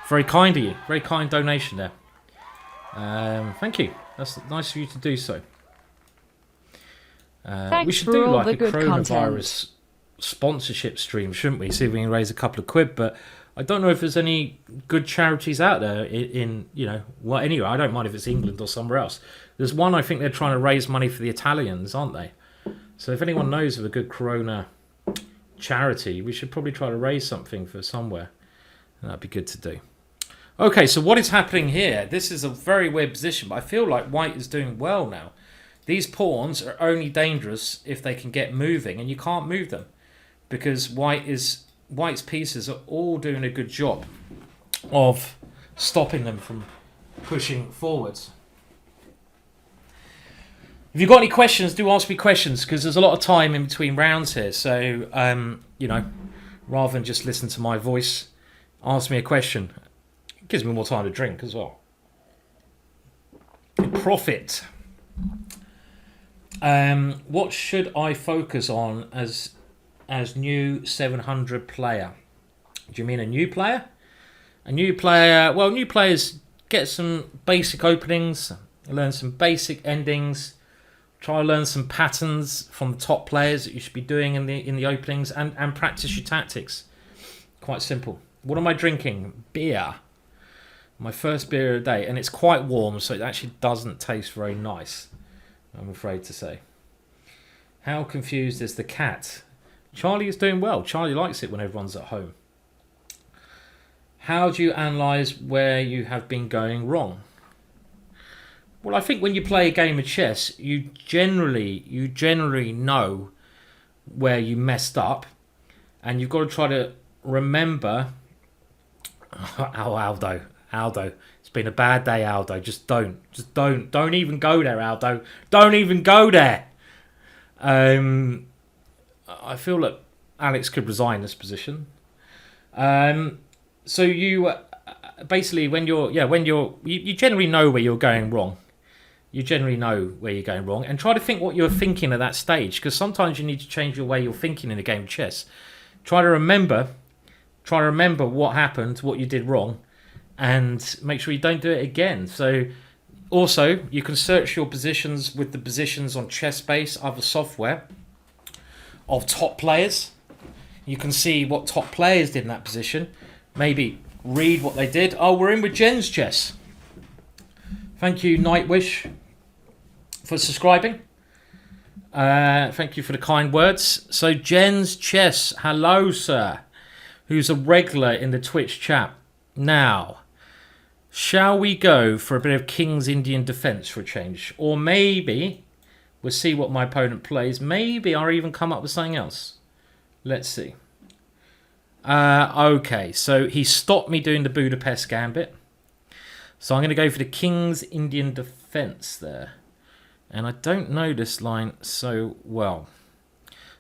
Very kind of you. Very kind donation there. Thank you. That's nice of you to do so. We should do like a coronavirus sponsorship stream, shouldn't we? See if we can raise a couple of quid, but I don't know if there's any good charities out there in anyway, I don't mind if it's England or somewhere else. There's one, I think they're trying to raise money for the Italians, aren't they? So if anyone knows of a good corona charity, we should probably try to raise something for somewhere. That'd be good to do. Okay, so what is happening here? This is a very weird position, but I feel like white is doing well now. These pawns are only dangerous if they can get moving, and you can't move them because white's pieces are all doing a good job of stopping them from pushing forwards. If you've got any questions, do ask me questions because there's a lot of time in between rounds here. So, rather than just listen to my voice, ask me a question. It gives me more time to drink as well. Profit. What should I focus on as new 700 player? Do you mean a new player? New players get some basic openings, learn some basic endings, try to learn some patterns from the top players that you should be doing in the openings, and practice your tactics. Quite simple. What am I drinking? Beer. My first beer of the day, and it's quite warm, so it actually doesn't taste very nice, I'm afraid to say. How confused is the cat? Charlie is doing well. Charlie likes it when everyone's at home. How do you analyse where you have been going wrong? Well, I think when you play a game of chess, you generally know where you messed up, and you've got to try to remember. Oh, Aldo, it's been a bad day, Aldo. Just don't even go there, Aldo. Don't even go there. I feel that Alex could resign this position. So you basically you generally know where you're going wrong. You generally know where you're going wrong, and try to think what you're thinking at that stage, because sometimes you need to change your way you're thinking in a game of chess. Try to remember what happened, what you did wrong, and make sure you don't do it again. So also, you can search your positions with the positions on ChessBase, other software, of top players. You can see what top players did in that position. Maybe read what they did. Oh, we're in with Jen's Chess. Thank you, Nightwish, for subscribing. Thank you for the kind words. So, Jen's Chess. Hello, sir. Who's a regular in the Twitch chat. Now, shall we go for a bit of King's Indian defence for a change? Or maybe we'll see what my opponent plays. Maybe I'll even come up with something else. Let's see. Okay, so he stopped me doing the Budapest Gambit. So I'm going to go for the King's Indian defence there. And I don't know this line so well.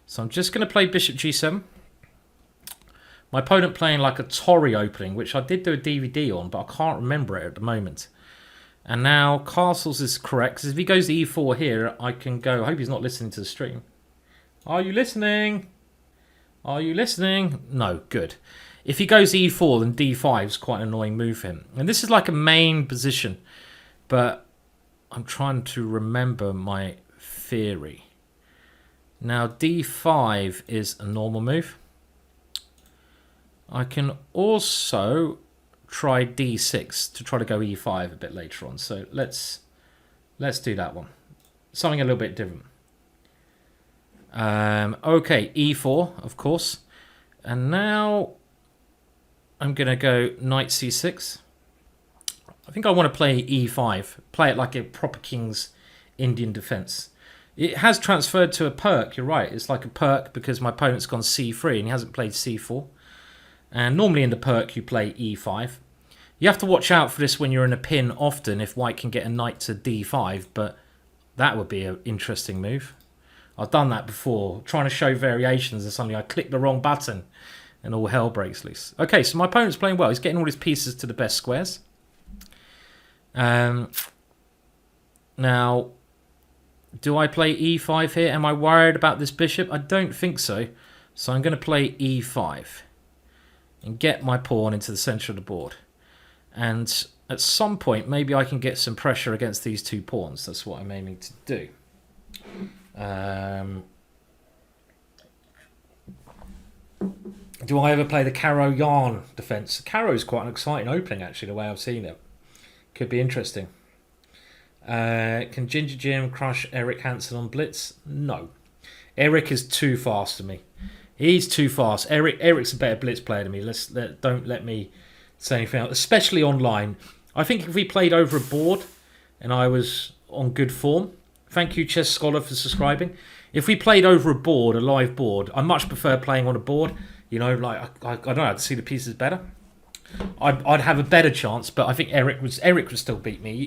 So I'm just going to play Bishop G7. My opponent playing like a Tory opening, which I did do a DVD on, but I can't remember it at the moment. And now castles is correct, because if he goes to E4 here, I can go... I hope he's not listening to the stream. Are you listening? Are you listening? No, good. If he goes E4, then D5 is quite an annoying move for him. And this is like a main position, but I'm trying to remember my theory. Now, D5 is a normal move. I can also try D6 to try to go E5 a bit later on. So let's do that one. Something a little bit different. Okay, E4, of course. And now I'm going to go Knight C6. I think I want to play E5. Play it like a proper King's Indian defence. It has transferred to a perk, you're right. It's like a perk because my opponent's gone C3 and he hasn't played C4. And normally in the perk you play E5. You have to watch out for this when you're in a pin often if white can get a knight to D5, but that would be an interesting move. I've done that before, trying to show variations and suddenly I click the wrong button and all hell breaks loose. Okay, so my opponent's playing well. He's getting all his pieces to the best squares. Now, do I play E5 here? Am I worried about this bishop? I don't think so. So I'm going to play E5 and get my pawn into the centre of the board. And at some point, maybe I can get some pressure against these two pawns. That's what I'm aiming to do. Do I ever play the Caro Yarn defence? Caro is quite an exciting opening, actually, the way I've seen it. Could be interesting. Can GingerGM crush Eric Hansen on Blitz? No. Eric is too fast to me. He's too fast. Eric's a better Blitz player than me. Don't let me say anything else, especially online. I think if we played over a board and I was on good form, thank you, Chess Scholar, for subscribing. If we played over a board, a live board, I much prefer playing on a board. You know, like I don't know how to see the pieces better. I'd have a better chance, but I think Eric would still beat me.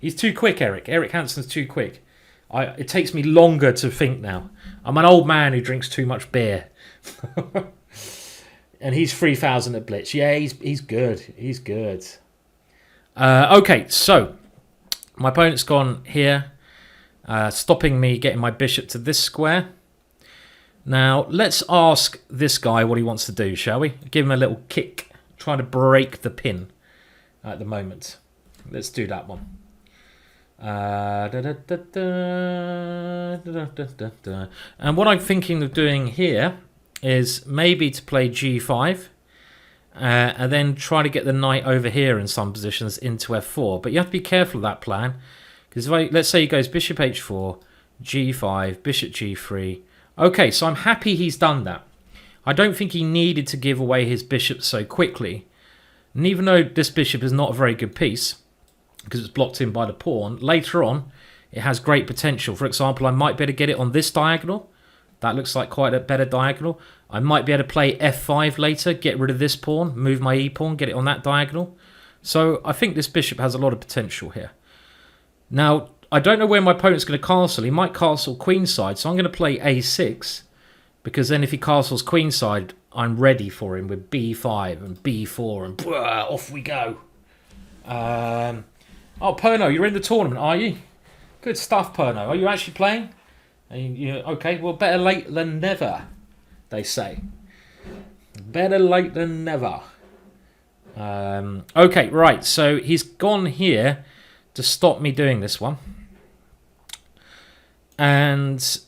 He's too quick, Eric. Eric Hansen's too quick. It takes me longer to think now. I'm an old man who drinks too much beer. And he's 3,000 at Blitz. Yeah, he's good. He's good. Okay, so my opponent's gone here, stopping me getting my bishop to this square. Now, let's ask this guy what he wants to do, shall we? Give him a little kick. Trying to break the pin at the moment. Let's do that one. And what I'm thinking of doing here is maybe to play G5 and then try to get the knight over here in some positions into F4. But you have to be careful of that plan, because let's say he goes Bishop H4, G5, Bishop G3. Okay, so I'm happy he's done that. I don't think he needed to give away his bishop so quickly, And even though this bishop is not a very good piece, because it's blocked in by the pawn, later on, it has great potential. For example, I might be able to get it on this diagonal. That looks like quite a better diagonal. I might be able to play f5 later, get rid of this pawn, move my e-pawn, get it on that diagonal. So I think this bishop has a lot of potential here. Now, I don't know where my opponent's going to castle. He might castle queenside, so I'm going to play a6, because then if he castles queenside, I'm ready for him with b5 and b4, and off we go. Oh, Perno, you're in the tournament, are you? Good stuff, Perno. Are you actually playing? Okay, well, better late than never, they say. Better late than never. Okay, right, so he's gone here to stop me doing this one. And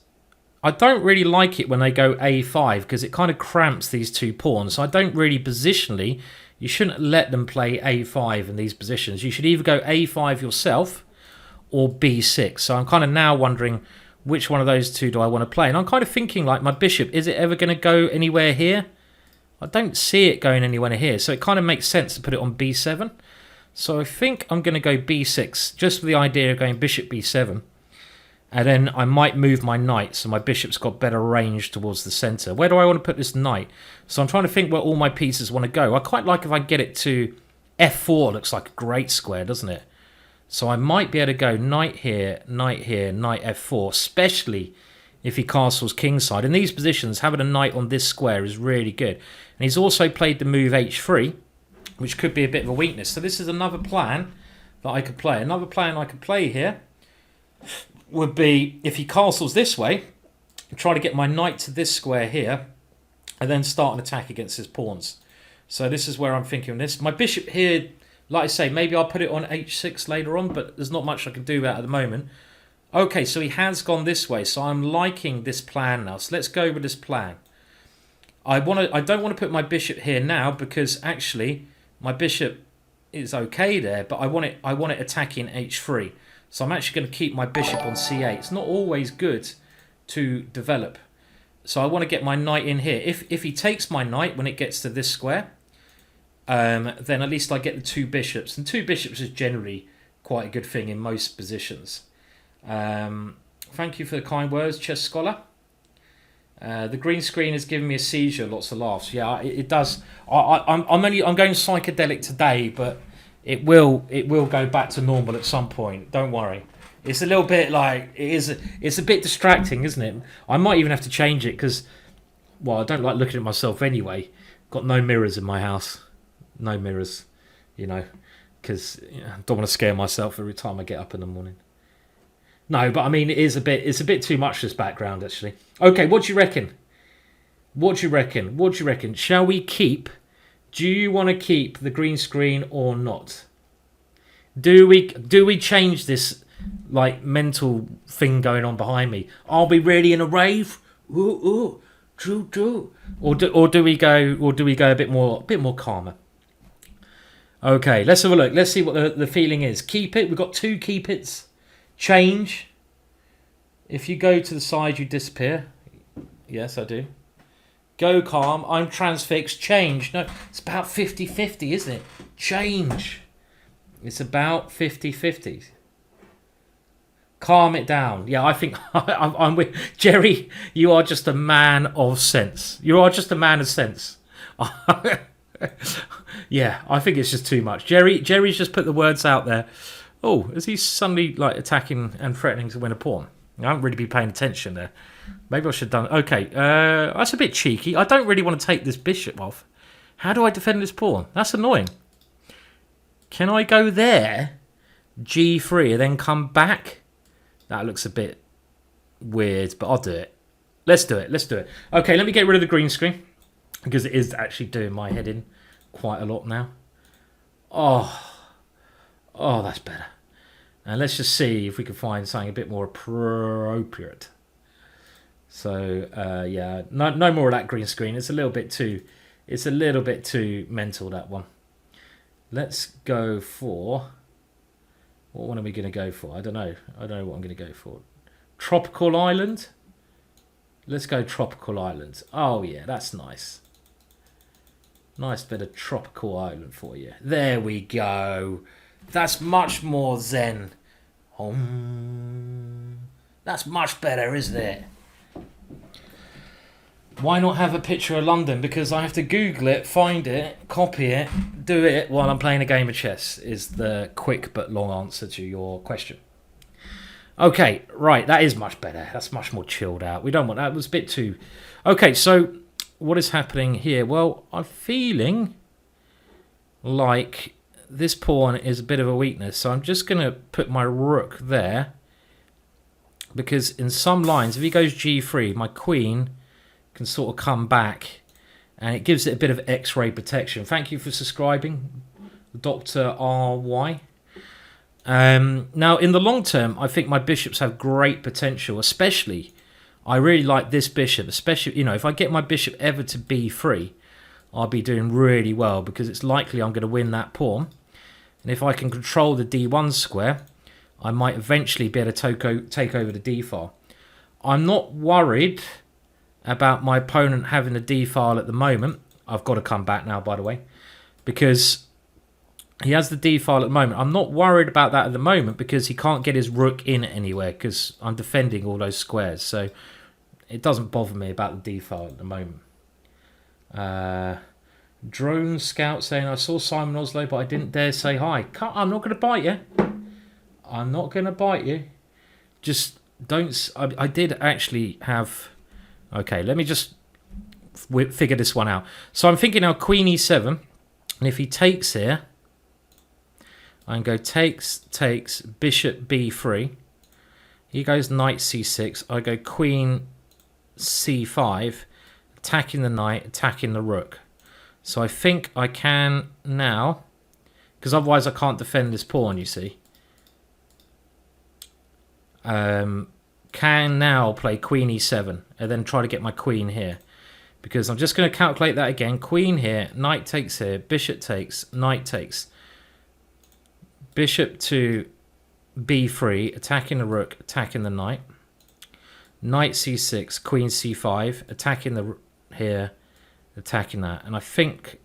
I don't really like it when they go a5, because it kind of cramps these two pawns. So I don't really positionally, you shouldn't let them play a5 in these positions. You should either go a5 yourself or b6. So I'm kind of now wondering which one of those two do I want to play. And I'm kind of thinking, like, my bishop, is it ever going to go anywhere here? I don't see it going anywhere here. So it kind of makes sense to put it on b7. So I think I'm going to go b6, just for the idea of going bishop b7. And then I might move my knight, so my bishop's got better range towards the centre. Where do I want to put this knight? So I'm trying to think where all my pieces want to go. I quite like if I get it to f4. Looks like a great square, doesn't it? So I might be able to go knight here, knight f4, especially if he castles kingside. In these positions, having a knight on this square is really good. And he's also played the move h3, which could be a bit of a weakness. So this is another plan that I could play. Another plan I could play here would be, if he castles this way, try to get my knight to this square here, and then start an attack against his pawns. So this is where I'm thinking of this. My bishop here, like I say, maybe I'll put it on h6 later on, but there's not much I can do about it at the moment. Okay, so he has gone this way, so I'm liking this plan now. So let's go with this plan. I don't want to put my bishop here now, because actually my bishop is okay there, but I want it attacking h3. So I'm actually going to keep my bishop on c8. It's not always good to develop. So I want to get my knight in here. If he takes my knight when it gets to this square, then at least I get the two bishops. And two bishops is generally quite a good thing in most positions. Thank you for the kind words, Chess Scholar. The green screen is giving me a seizure, lots of laughs. Yeah, it does. I'm going psychedelic today, but it will go back to normal at some point. Don't worry. It's a little bit like it's a bit distracting, isn't it? I might even have to change it because, well, I don't like looking at myself anyway. Got no mirrors in my house, no mirrors, because I don't want to scare myself every time I get up in the morning. No, but I mean it's a bit too much, this background actually. Okay, what do you reckon? What do you reckon? Shall we keep? Do you want to keep the green screen or not? Do we change this like mental thing going on behind me? Are we really in a rave? Ooh, true. Or do we go a bit more calmer? Okay, let's have a look. Let's see what the feeling is. Keep it. We've got two keep it's. Change. If you go to the side, you disappear. Yes, I do. Go calm. I'm transfixed. Change. No, it's about 50-50, isn't it? Change. It's about 50-50. Calm it down. Yeah, I think I'm with Jerry. You are just a man of sense. You are just a man of sense. Yeah, I think it's just too much. Jerry's just put the words out there. Oh, is he suddenly like attacking and threatening to win a pawn? I haven't really been paying attention there. Maybe I should have done... Okay, that's a bit cheeky. I don't really want to take this bishop off. How do I defend this pawn? That's annoying. Can I go there? G3 and then come back? That looks a bit weird, but I'll do it. Let's do it. Okay, let me get rid of the green screen, because it is actually doing my head in quite a lot now. Oh, that's better. And let's just see if we can find something a bit more appropriate. So yeah, no more of that green screen. It's a little bit too mental, that one. Let's go for, what one are we going to go for? I don't know what I'm going to go for. Tropical Island. Let's go Tropical Island. Oh yeah, that's nice. Nice bit of tropical island for you. There we go. That's much more zen. That's much better, isn't it? Why not have a picture of London? Because I have to Google it, find it, copy it, do it while I'm playing a game of chess, is the quick but long answer to your question. Okay, right, that is much better. That's much more chilled out. We don't want that. It was a bit too... Okay, so what is happening here? Well, I'm feeling like this pawn is a bit of a weakness. So I'm just going to put my rook there. Because in some lines, if he goes g3, my queen can sort of come back. And it gives it a bit of X-ray protection. Thank you for subscribing, Dr. RY. Now, in the long term, I think my bishops have great potential, especially, I really like this bishop, especially, you know, if I get my bishop ever to b3, I'll be doing really well because it's likely I'm going to win that pawn. And if I can control the d1 square, I might eventually be able to take over the d file. I'm not worried about my opponent having the d file at the moment. I've got to come back now, by the way, because he has the d file at the moment. I'm not worried about that at the moment because he can't get his rook in anywhere because I'm defending all those squares. So it doesn't bother me about the d file at the moment. Drone Scout saying, I saw Simon Oslo, but I didn't dare say hi. I'm not going to bite you. I'm not going to bite you. Just don't... I did actually have... Okay, let me just figure this one out. So I'm thinking now queen e7. And if he takes here, I can go takes, bishop b3. He goes knight c6. I go queen c5, attacking the knight, attacking the rook. So I think I can now, because otherwise I can't defend this pawn, you see. Can now play queen e7 and then try to get my queen here. Because I'm just going to calculate that again. Queen here, knight takes here, bishop takes, knight takes. Bishop to b3, attacking the rook, attacking the knight. Knight c6, queen c5, attacking the here, attacking that. And I think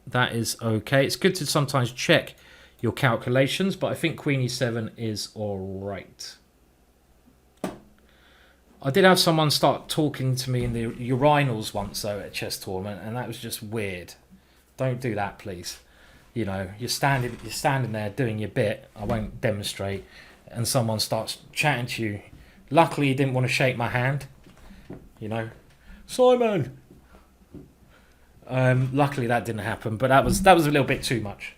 that is okay. It's good to sometimes check your calculations, but I think queen e7 is all right. I did have someone start talking to me in the urinals once, though, at a chess tournament, and that was just weird. Don't do that, please. You know, you're standing there doing your bit. I won't demonstrate, and someone starts chatting to you. Luckily, he didn't want to shake my hand. You know, Simon. Luckily, that didn't happen, but that was a little bit too much.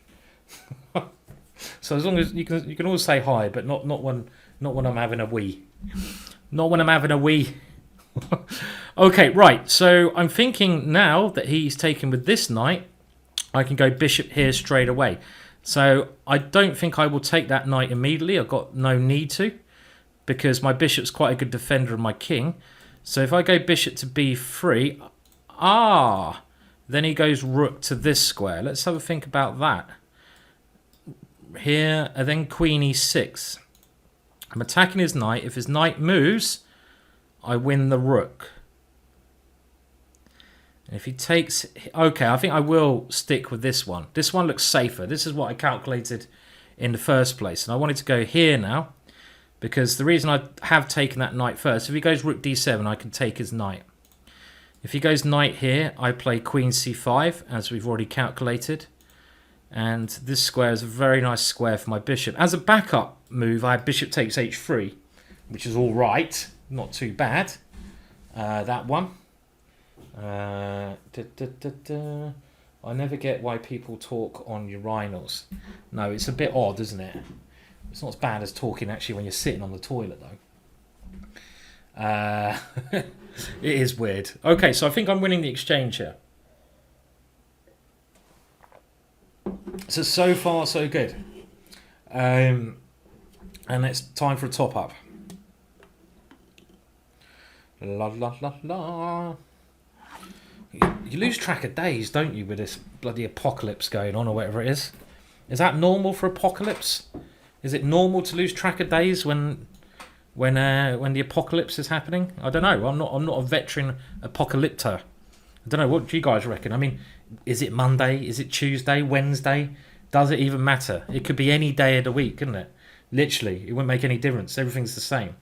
So as long as you can always say hi, but not when I'm having a wee. Not when I'm having a wee. Okay, right. So I'm thinking now that he's taken with this knight, I can go bishop here straight away. So I don't think I will take that knight immediately. I've got no need to, because my bishop's quite a good defender of my king. So if I go bishop to b3, then he goes rook to this square. Let's have a think about that. Here, and then queen e6. I'm attacking his knight. If his knight moves, I win the rook. And if he takes... Okay, I think I will stick with this one. This one looks safer. This is what I calculated in the first place. And I wanted to go here now, because the reason I have taken that knight first, if he goes rook d7, I can take his knight. If he goes knight here, I play queen c5, as we've already calculated. And this square is a very nice square for my bishop. As a backup move, I have bishop takes h3, which is all right. Not too bad. That one. I never get why people talk on urinals. No, it's a bit odd, isn't it? It's not as bad as talking actually when you're sitting on the toilet, though. It is weird. Okay, so I think I'm winning the exchange here. So far, so good. And it's time for a top-up. La la la la. You lose track of days, don't you, with this bloody apocalypse going on, or whatever it is? Is that normal for apocalypse? Is it normal to lose track of days when the apocalypse is happening? I don't know. I'm not a veteran apocalyptor. I don't know, what do you guys reckon? I mean, is it Monday? Is it Tuesday? Wednesday? Does it even matter? It could be any day of the week, couldn't it? Literally, it wouldn't make any difference. Everything's the same.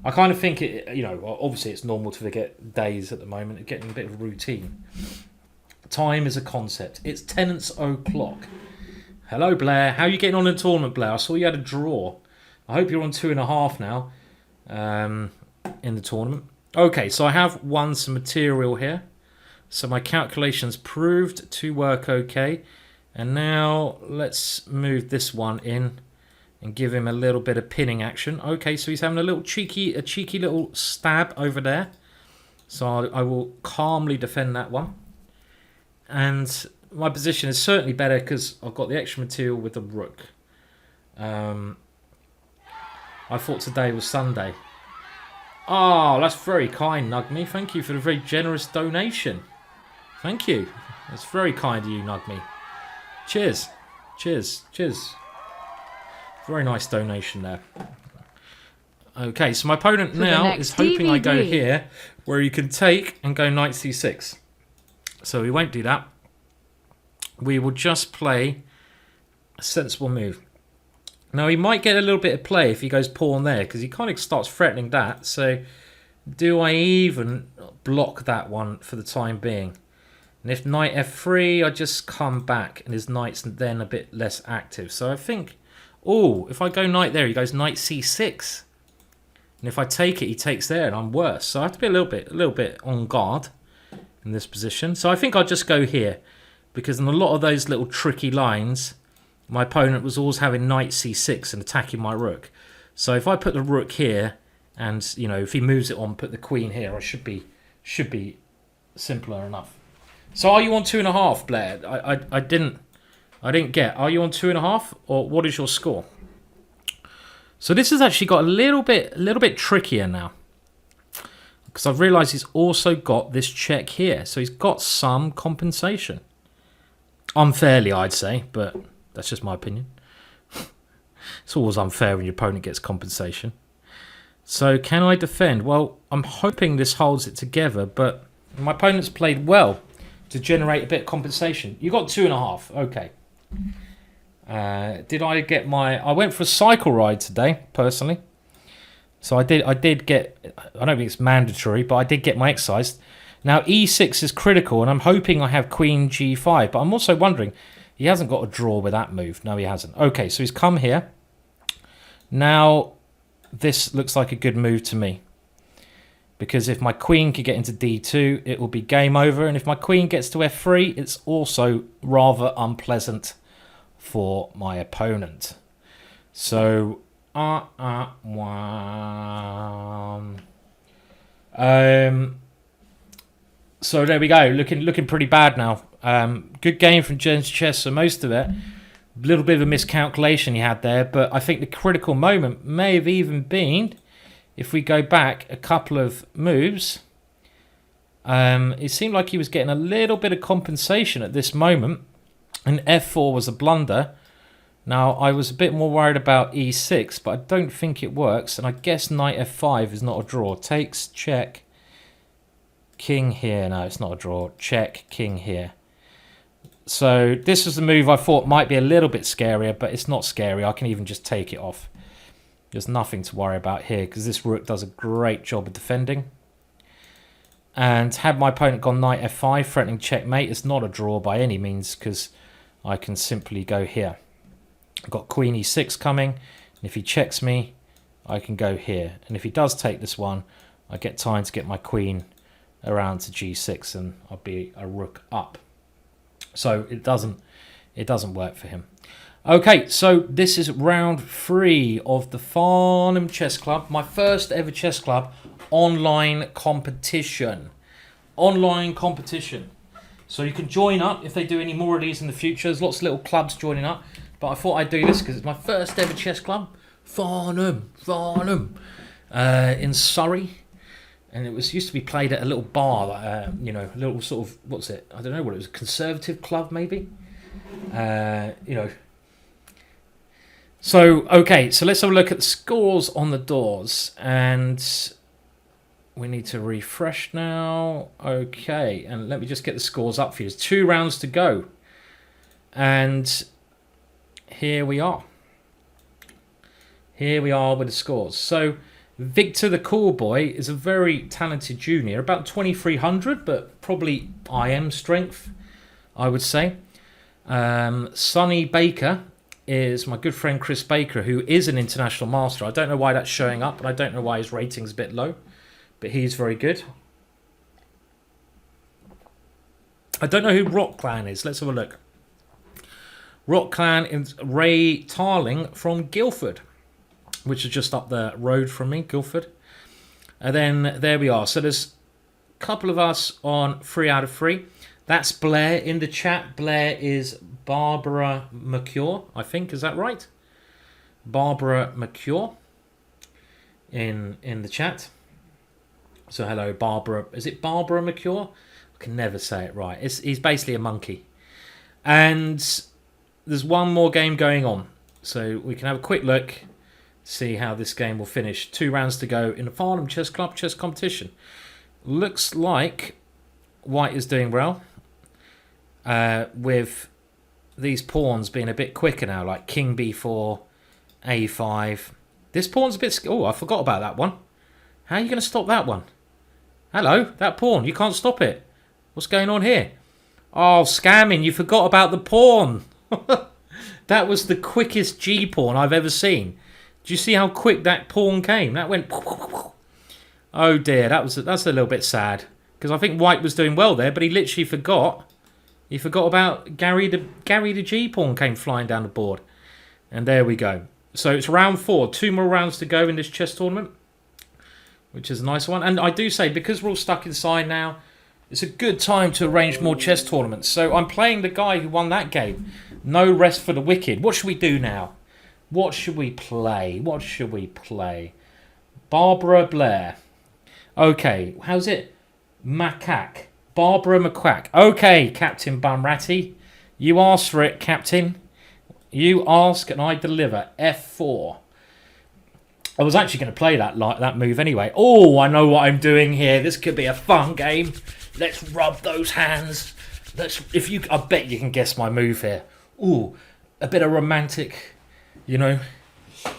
I kind of think it, you know, obviously it's normal to forget days at the moment. It's getting a bit of a routine. Time is a concept. It's tenants o'clock. Hello, Blair. How are you getting on in the tournament, Blair? I saw you had a draw. I hope you're on 2.5 now in the tournament. Okay, so I have won some material here. So my calculations proved to work okay. And now let's move this one in and give him a little bit of pinning action. Okay, so he's having a cheeky little stab over there. So I will calmly defend that one. And my position is certainly better because I've got the extra material with the rook. I thought today was Sunday. Oh, that's very kind, Nugme. Thank you for the very generous donation. Thank you. That's very kind of you, Nugme. Cheers. Cheers. Cheers. Very nice donation there. Okay, so my opponent now is hoping I go here, where you can take and go knight c6. So we won't do that. We will just play a sensible move. Now, he might get a little bit of play if he goes pawn there, because he kind of starts threatening that. So do I even block that one for the time being? And if knight f3, I just come back, and his knight's then a bit less active. So I think, oh, if I go knight there, he goes knight c6. And if I take it, he takes there, and I'm worse. So I have to be a little bit on guard in this position. So I think I'll just go here, because in a lot of those little tricky lines, my opponent was always having knight c6 and attacking my rook. So if I put the rook here, and you know, if he moves it on, put the queen here, I should be simpler enough. So are you on 2.5, Blair? I didn't get. Are you on 2.5, or what is your score? So this has actually got a little bit trickier now, because I've realised he's also got this check here, so he's got some compensation. Unfairly, I'd say, but that's just my opinion. It's always unfair when your opponent gets compensation. So can I defend? Well, I'm hoping this holds it together, but my opponent's played well to generate a bit of compensation. You got 2.5. Okay. Did I get my... I went for a cycle ride today, personally. So I did get... I don't think it's mandatory, but I did get my exercise. Now, e6 is critical, and I'm hoping I have queen g5. But I'm also wondering, he hasn't got a draw with that move. No, he hasn't. Okay, so he's come here. Now, this looks like a good move to me. Because if my queen could get into d2, it will be game over. And if my queen gets to f3, it's also rather unpleasant for my opponent. So, so there we go. Looking pretty bad now. Good game from Jen's Chess. So most of it, a little bit of a miscalculation he had there. But I think the critical moment may have even been, if we go back a couple of moves, it seemed like he was getting a little bit of compensation at this moment. And f4 was a blunder. Now, I was a bit more worried about e6, but I don't think it works. And I guess knight f5 is not a draw. Takes, check, king here. No, it's not a draw. Check, king here. So this was the move I thought might be a little bit scarier, but it's not scary. I can even just take it off. There's nothing to worry about here, because this rook does a great job of defending. And had my opponent gone knight f5, threatening checkmate, it's not a draw by any means, because I can simply go here. I've got queen e6 coming, and if he checks me, I can go here. And if he does take this one, I get time to get my queen around to g6, and I'll be a rook up. So it doesn't work for him. Okay, so this is round 3 of the Farnham Chess Club, my first ever chess club online competition. Online competition. So you can join up if they do any more of these in the future. There's lots of little clubs joining up, but I thought I'd do this because it's my first ever chess club, Farnham, in Surrey. And it was used to be played at a little bar, you know, a little sort of, what's it? I don't know what it was, a conservative club maybe? You know. So, okay, so let's have a look at the scores on the doors. And We need to refresh now. Okay, and let me just get the scores up for you. There's 2 rounds to go. And here we are. Here we are with the scores. So Victor the Cool Boy is a very talented junior, about 2300, but probably IM strength, I would say. Sonny Baker is my good friend Chris Baker, who is an international master. I don't know why that's showing up, and I don't know why his rating's a bit low, but he's very good. I don't know who Rock Clan is. Let's have a look. Rock Clan is Ray Tarling from Guildford, which is just up the road from me, Guildford. And then there we are. So there's a couple of us on 3 out of 3. That's Blair in the chat. Blair is Barbara McCure, I think. Is that right? Barbara McCure in the chat. So hello, Barbara. Is it Barbara McCure? I can never say it right. He's basically a monkey. And there's one more game going on. So we can have a quick look, see how this game will finish. 2 rounds to go in the Farnham Chess Club chess competition. Looks like White is doing well. With these pawns being a bit quicker now, like King B4, A5. This pawn's a bit... Oh, I forgot about that one. How are you going to stop that one? Hello, that pawn. You can't stop it. What's going on here? Oh, scamming. You forgot about the pawn. That was the quickest G pawn I've ever seen. Do you see how quick that pawn came? That went... Oh dear, that's a little bit sad. Because I think White was doing well there, but he literally forgot. He forgot about Gary the G pawn came flying down the board. And there we go. So it's round 4. 2 more rounds to go in this chess tournament, which is a nice one. And I do say, because we're all stuck inside now, it's a good time to arrange more chess tournaments. So I'm playing the guy who won that game. No rest for the wicked. What should we do now? What should we play? What should we play? Barbara Blair. Okay, how's it? Macaque. Barbara McQuack. Okay, Captain Bumratty. You asked for it, Captain. You ask and I deliver. F4. I was actually going to play that move anyway. Oh, I know what I'm doing here. This could be a fun game. Let's rub those hands. I bet you can guess my move here. Ooh, a bit of romantic, you know. A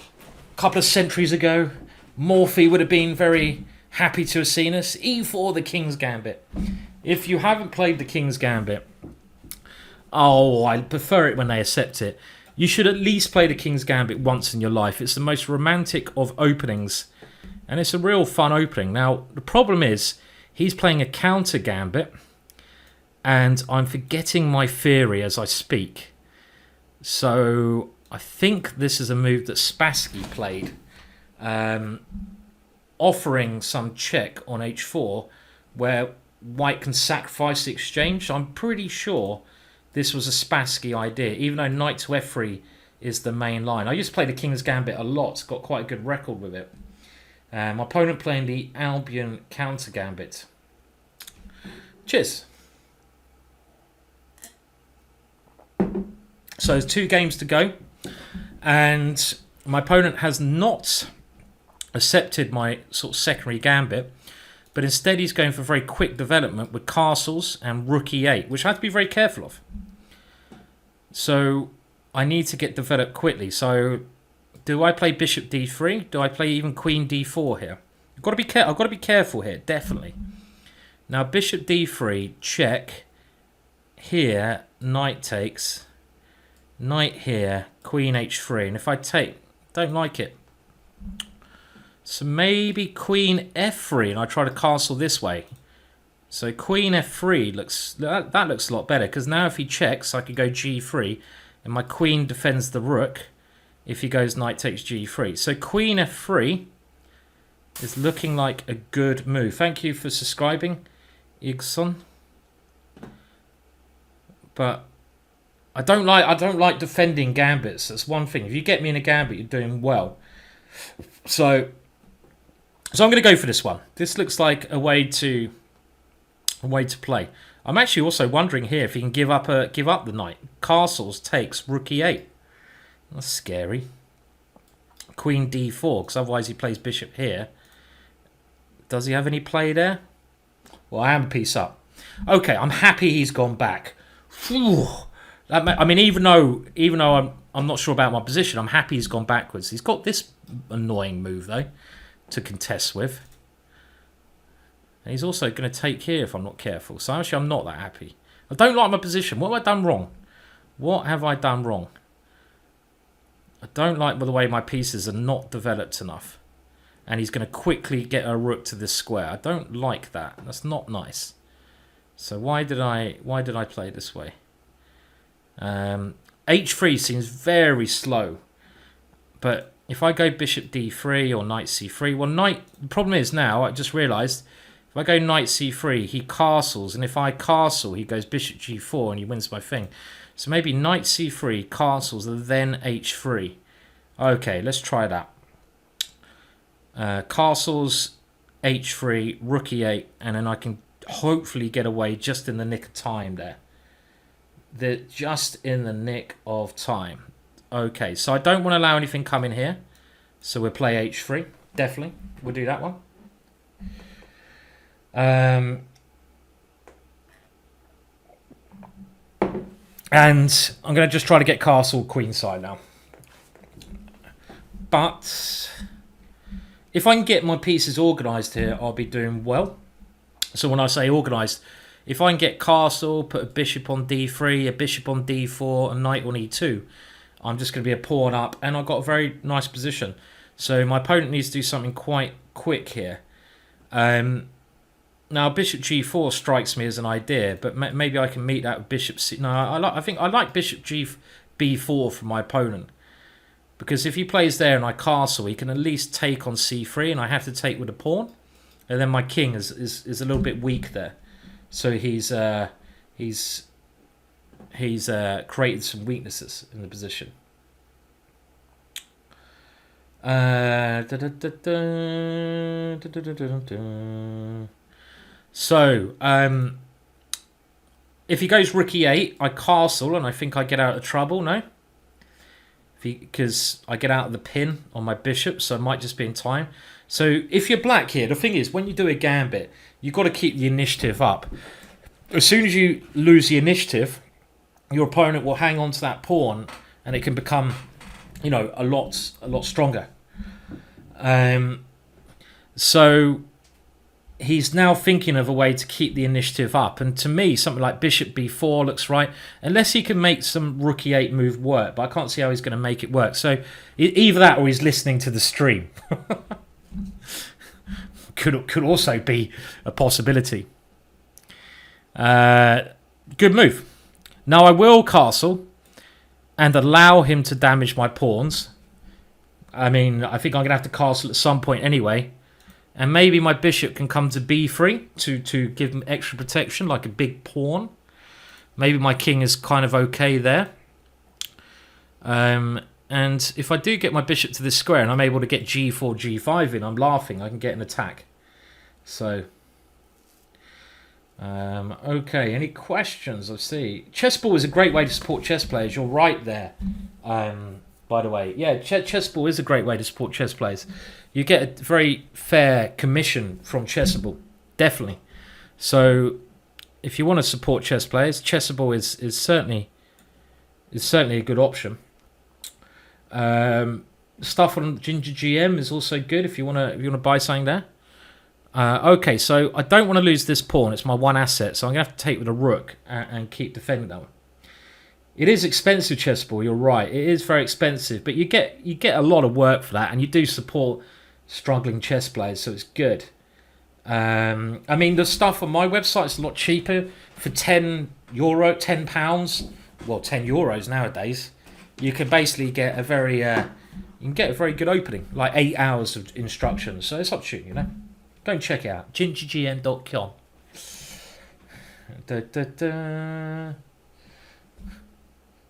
couple of centuries ago, Morphy would have been very happy to have seen us. E4, the King's Gambit. If you haven't played the King's Gambit, oh, I prefer it when they accept it. You should at least play the King's Gambit once in your life. It's the most romantic of openings, and it's a real fun opening. Now, the problem is, he's playing a counter Gambit, and I'm forgetting my theory as I speak. So, I think this is a move that Spassky played, offering some check on h4, where White can sacrifice the exchange. I'm pretty sure this was a Spassky idea, even though knight to f3 is the main line. I used to play the King's Gambit a lot. It's got quite a good record with it. My opponent playing the Albion counter Gambit. Cheers. So there's 2 games to go. And my opponent has not accepted my sort of secondary Gambit. But instead he's going for very quick development with castles and rook e8, which I have to be very careful of. So I need to get developed quickly. So do I play bishop d3? Do I play even queen d4 here? I've got to be careful here, definitely. Now bishop d3, check. Here, knight takes. Knight here, queen h3. And if I take, don't like it. So maybe queen f3 and I try to castle this way. So queen f3 looks that looks a lot better, because now if he checks I could go g3 and my queen defends the rook if he goes knight takes g3. So queen f3 is looking like a good move. Thank you for subscribing, Igson. But I don't like defending gambits. That's one thing. If you get me in a gambit, you're doing well. So I'm going to go for this one. This looks like a way to play. I'm actually also wondering here if he can give up the knight. Castles takes rook e8. That's scary. Queen d4, because otherwise he plays bishop here. Does he have any play there? Well, I am a piece up. Okay, I'm happy he's gone back. Phew. I mean, even though I'm not sure about my position, I'm happy he's gone backwards. He's got this annoying move though to contest with. And he's also going to take here if I'm not careful. So actually, I'm not that happy. I don't like my position. What have I done wrong? What have I done wrong? I don't like the way my pieces are not developed enough. And he's going to quickly get a rook to this square. I don't like that. That's not nice. So why did I play this way? H3 seems very slow. But if I go bishop d3 or knight c3, well, the problem is now, I just realised, if I go knight c3, he castles, and if I castle, he goes bishop g4 and he wins my thing. So maybe knight c3, castles, and then h3. Okay, let's try that. Castles, h3, rook e8, and then I can hopefully get away just in the nick of time there. Just in the nick of time. Okay, so I don't want to allow anything come in here. So we'll play h3, definitely. We'll do that one. And I'm going to just try to get castle queenside now. But if I can get my pieces organised here, I'll be doing well. So when I say organised, if I can get castle, put a bishop on d3, a bishop on d4, a knight on e2, I'm just going to be a pawn up, and I've got a very nice position. So my opponent needs to do something quite quick here. Now bishop g4 strikes me as an idea, but maybe I can meet that with bishop c. No, I think I like bishop b4 from my opponent, because if he plays there and I castle, he can at least take on c3, and I have to take with a pawn, and then my king is a little bit weak there. So he's created some weaknesses in the position. So if he goes rook e8, I castle, and I think I get out of trouble. No, because I get out of the pin on my bishop, so I might just be in time. So if you're black here, the thing is, when you do a gambit, you've got to keep the initiative up. As soon as you lose the initiative, your opponent will hang on to that pawn, and it can become, you know, a lot stronger. So he's now thinking of a way to keep the initiative up, and to me, something like bishop b4 looks right, unless he can make some rook e8 move work. But I can't see how he's going to make it work. So either that, or he's listening to the stream. Could also be a possibility. Good move. Now I will castle and allow him to damage my pawns. I mean, I think I'm going to have to castle at some point anyway. And maybe my bishop can come to b3 to give him extra protection, like a big pawn. Maybe my king is kind of okay there. And if I do get my bishop to this square and I'm able to get g4, g5 in, I'm laughing. I can get an attack. So, okay. Any questions? I see. Chessable is a great way to support chess players. You're right there. By the way, yeah, Chessable is a great way to support chess players. You get a very fair commission from Chessable, definitely. So, if you want to support chess players, Chessable is certainly a good option. Stuff on GingerGM is also good if you want to buy something there. Okay, so I don't want to lose this pawn. It's my one asset, so I'm going to have to take with a rook and keep defending that one. It is expensive, Chessable. You're right. It is very expensive, but you get a lot of work for that, and you do support struggling chess players, so it's good. I mean, the stuff on my website is a lot cheaper. For £10, well, €10 nowadays, you can basically get a very good opening, like 8 hours of instructions. So it's up to you, you know. Go and check it out. GingerGM.com.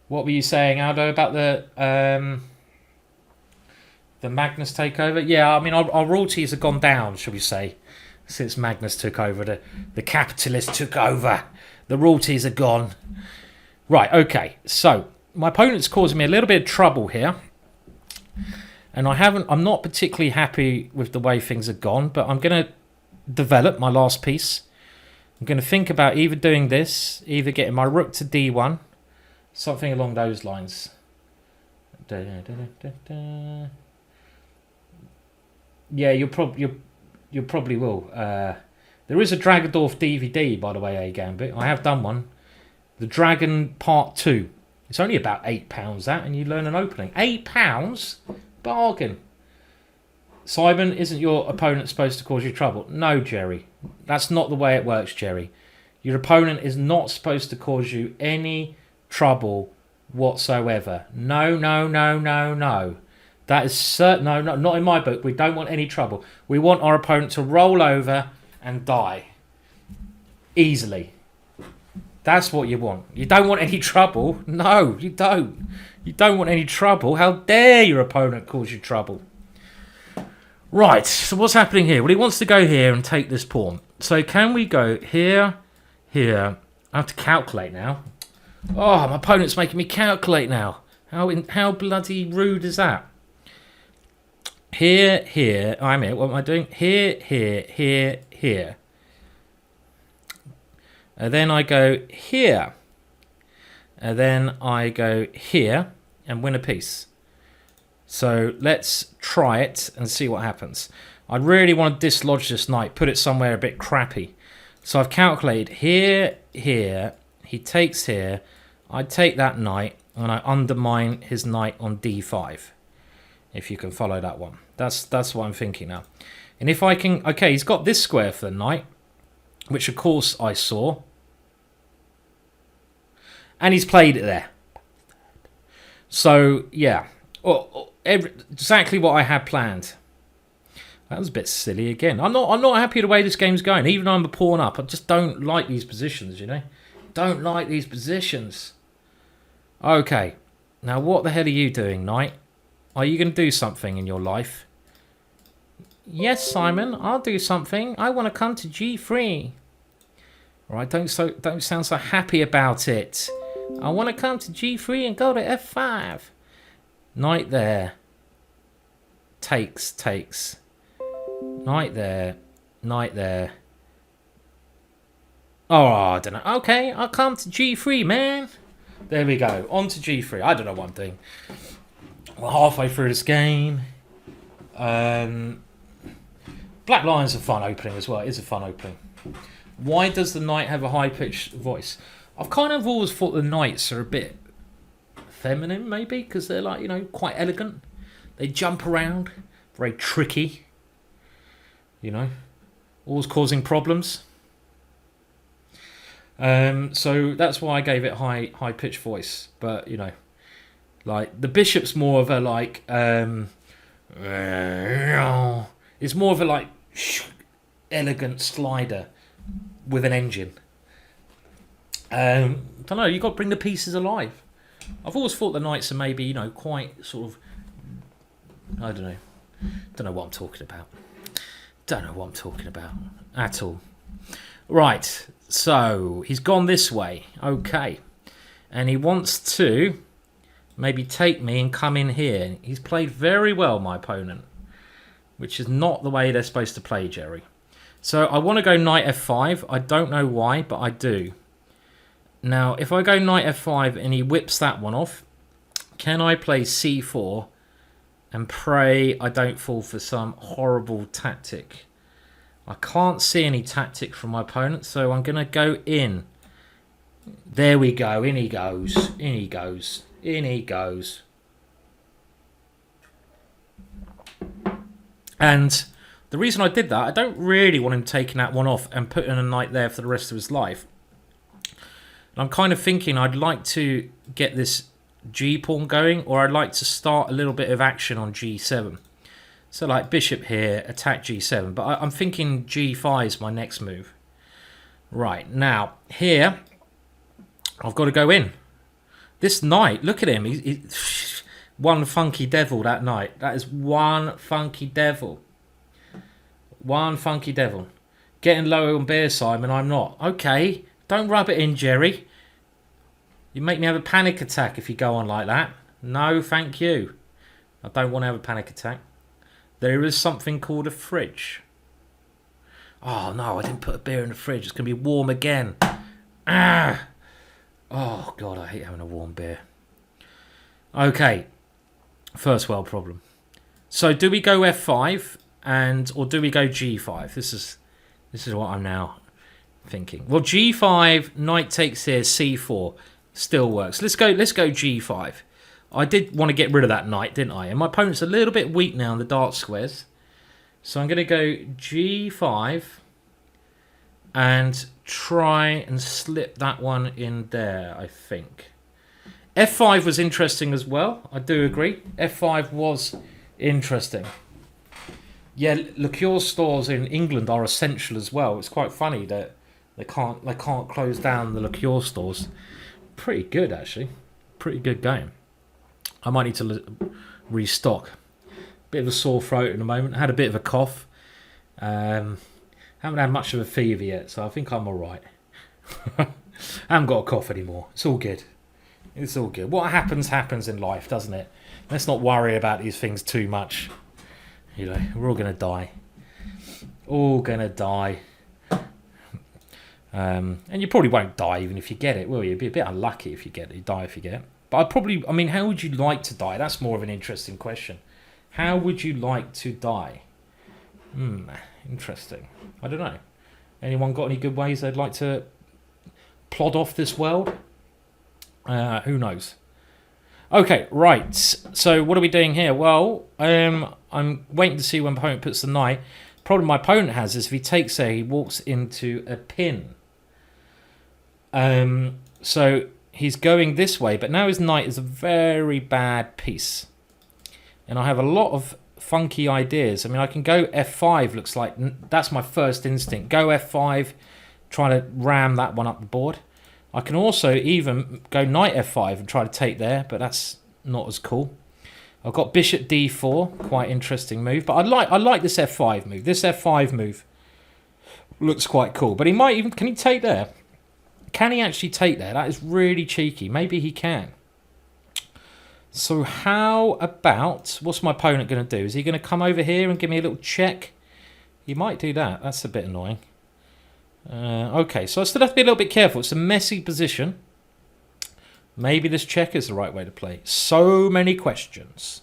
What were you saying, Aldo, about the Magnus takeover? Yeah, I mean, our royalties have gone down, shall we say, since Magnus took over. The capitalists took over. The royalties are gone. Right, okay. So, my opponent's causing me a little bit of trouble here. And I'm not particularly happy with the way things have gone, but I'm going to develop my last piece. I'm going to think about either doing this, either getting my rook to d1, something along those lines. Yeah, you probably will. There is a Dragendorf DVD, by the way, A Gambit. I have done one. The Dragon Part 2. It's only about £8 that, and you learn an opening. £8? Bargain. Simon, isn't your opponent supposed to cause you trouble? No, Jerry. That's not the way it works, Jerry. Your opponent is not supposed to cause you any trouble whatsoever. No, no, no, no, no. That is certain. No, not in my book. We don't want any trouble. We want our opponent to roll over and die easily. That's what you want. You don't want any trouble. No, you don't. You don't want any trouble. How dare your opponent cause you trouble? Right, so what's happening here? Well, he wants to go here and take this pawn. So can we go here, here? I have to calculate now. Oh, my opponent's making me calculate now. How bloody rude is that? Here, here. I'm here. What am I doing? Here, here, here, here. And then I go here. And then I go here and win a piece. So let's try it and see what happens. I really want to dislodge this knight, put it somewhere a bit crappy. So I've calculated here, here. He takes here. I take that knight and I undermine his knight on d5. If you can follow that one. That's what I'm thinking now. And if I can... Okay, he's got this square for the knight, which of course I saw. And he's played it there. So, yeah. Exactly what I had planned. That was a bit silly again. I'm not happy with the way this game's going. Even though I'm a pawn up, I just don't like these positions, you know. Don't like these positions. Okay. Now, what the hell are you doing, knight? Are you going to do something in your life? Yes, Simon, I'll do something. I want to come to g3. All right, don't sound so happy about it. I want to come to g3 and go to f5. Knight there. Takes. Knight there. Knight there. Oh, I don't know. Okay, I'll come to g3, man. There we go. On to g3. I don't know what I'm doing. We're halfway through this game. Black Lion's a fun opening as well. It is a fun opening. Why does the knight have a high-pitched voice? I've kind of always thought the knights are a bit feminine, maybe, because they're like, you know, quite elegant. They jump around, very tricky. You know, always causing problems. So that's why I gave it high-pitched voice. But, you know, like, the bishop's more of a, like, it's more of a, like, elegant slider with an engine. I don't know, you've got to bring the pieces alive. I've always thought the knights are maybe, you know, quite sort of, I don't know what I'm talking about. Don't know what I'm talking about at all. Right, so he's gone this way. Okay. And he wants to maybe take me and come in here. He's played very well, my opponent, which is not the way they're supposed to play, Jerry. So I want to go knight f5. I don't know why, but I do. Now, if I go knight f5 and he whips that one off, can I play c4 and pray I don't fall for some horrible tactic? I can't see any tactic from my opponent, so I'm going to go in. There we go. In he goes. In he goes. In he goes. And the reason I did that, I don't really want him taking that one off and putting a knight there for the rest of his life. I'm kind of thinking I'd like to get this g-pawn going, or I'd like to start a little bit of action on g7. So like bishop here, attack g7. But I'm thinking g5 is my next move. Right, now here, I've got to go in. This knight, look at him. He's one funky devil, that knight. That is one funky devil. One funky devil. Getting low on bear, Simon, I'm not. Okay. Don't rub it in, Jerry. You make me have a panic attack if you go on like that. No, thank you. I don't want to have a panic attack. There is something called a fridge. Oh, no, I didn't put a beer in the fridge. It's going to be warm again. Ah! Oh, God, I hate having a warm beer. Okay. First world problem. So, do we go F5 or do we go G5? This is what I'm now thinking. Well, G5, knight takes here, C4 still works. Let's go G5. I did want to get rid of that knight, didn't I? And my opponent's a little bit weak now in the dark squares. So I'm going to go G5 and try and slip that one in there, I think. F5 was interesting as well. I do agree. F5 was interesting. Yeah, liqueur stores in England are essential as well. It's quite funny that they can't close down the liqueur stores. Pretty good, actually. Pretty good game. I might need to restock. Bit of a sore throat at the moment. I had a bit of a cough. Haven't had much of a fever yet, so I think I'm all right. I haven't got a cough anymore. It's all good. It's all good. What happens in life, doesn't it? Let's not worry about these things too much. You know, we're all going to die. All going to die. And you probably won't die even if you get it, will you? You'd be a bit unlucky if you get it. You die if you get it. But how would you like to die? That's more of an interesting question. How would you like to die? Interesting. I don't know. Anyone got any good ways they'd like to plod off this world? Who knows? Okay, right. So what are we doing here? Well, I'm waiting to see when my opponent puts the knight. Problem my opponent has is if he takes A, he walks into a pin. So he's going this way, but now his knight is a very bad piece. And I have a lot of funky ideas. I mean, I can go F5, looks like. That's my first instinct. Go F5, try to ram that one up the board. I can also even go knight F5 and try to take there, but that's not as cool. I've got bishop D4, quite interesting move. But I like this F5 move. This F5 move looks quite cool. But he might even... Can he take there? Can he actually take there? That is really cheeky. Maybe he can. So how about... What's my opponent going to do? Is he going to come over here and give me a little check? He might do that. That's a bit annoying. Okay, so I still have to be a little bit careful. It's a messy position. Maybe this check is the right way to play. So many questions.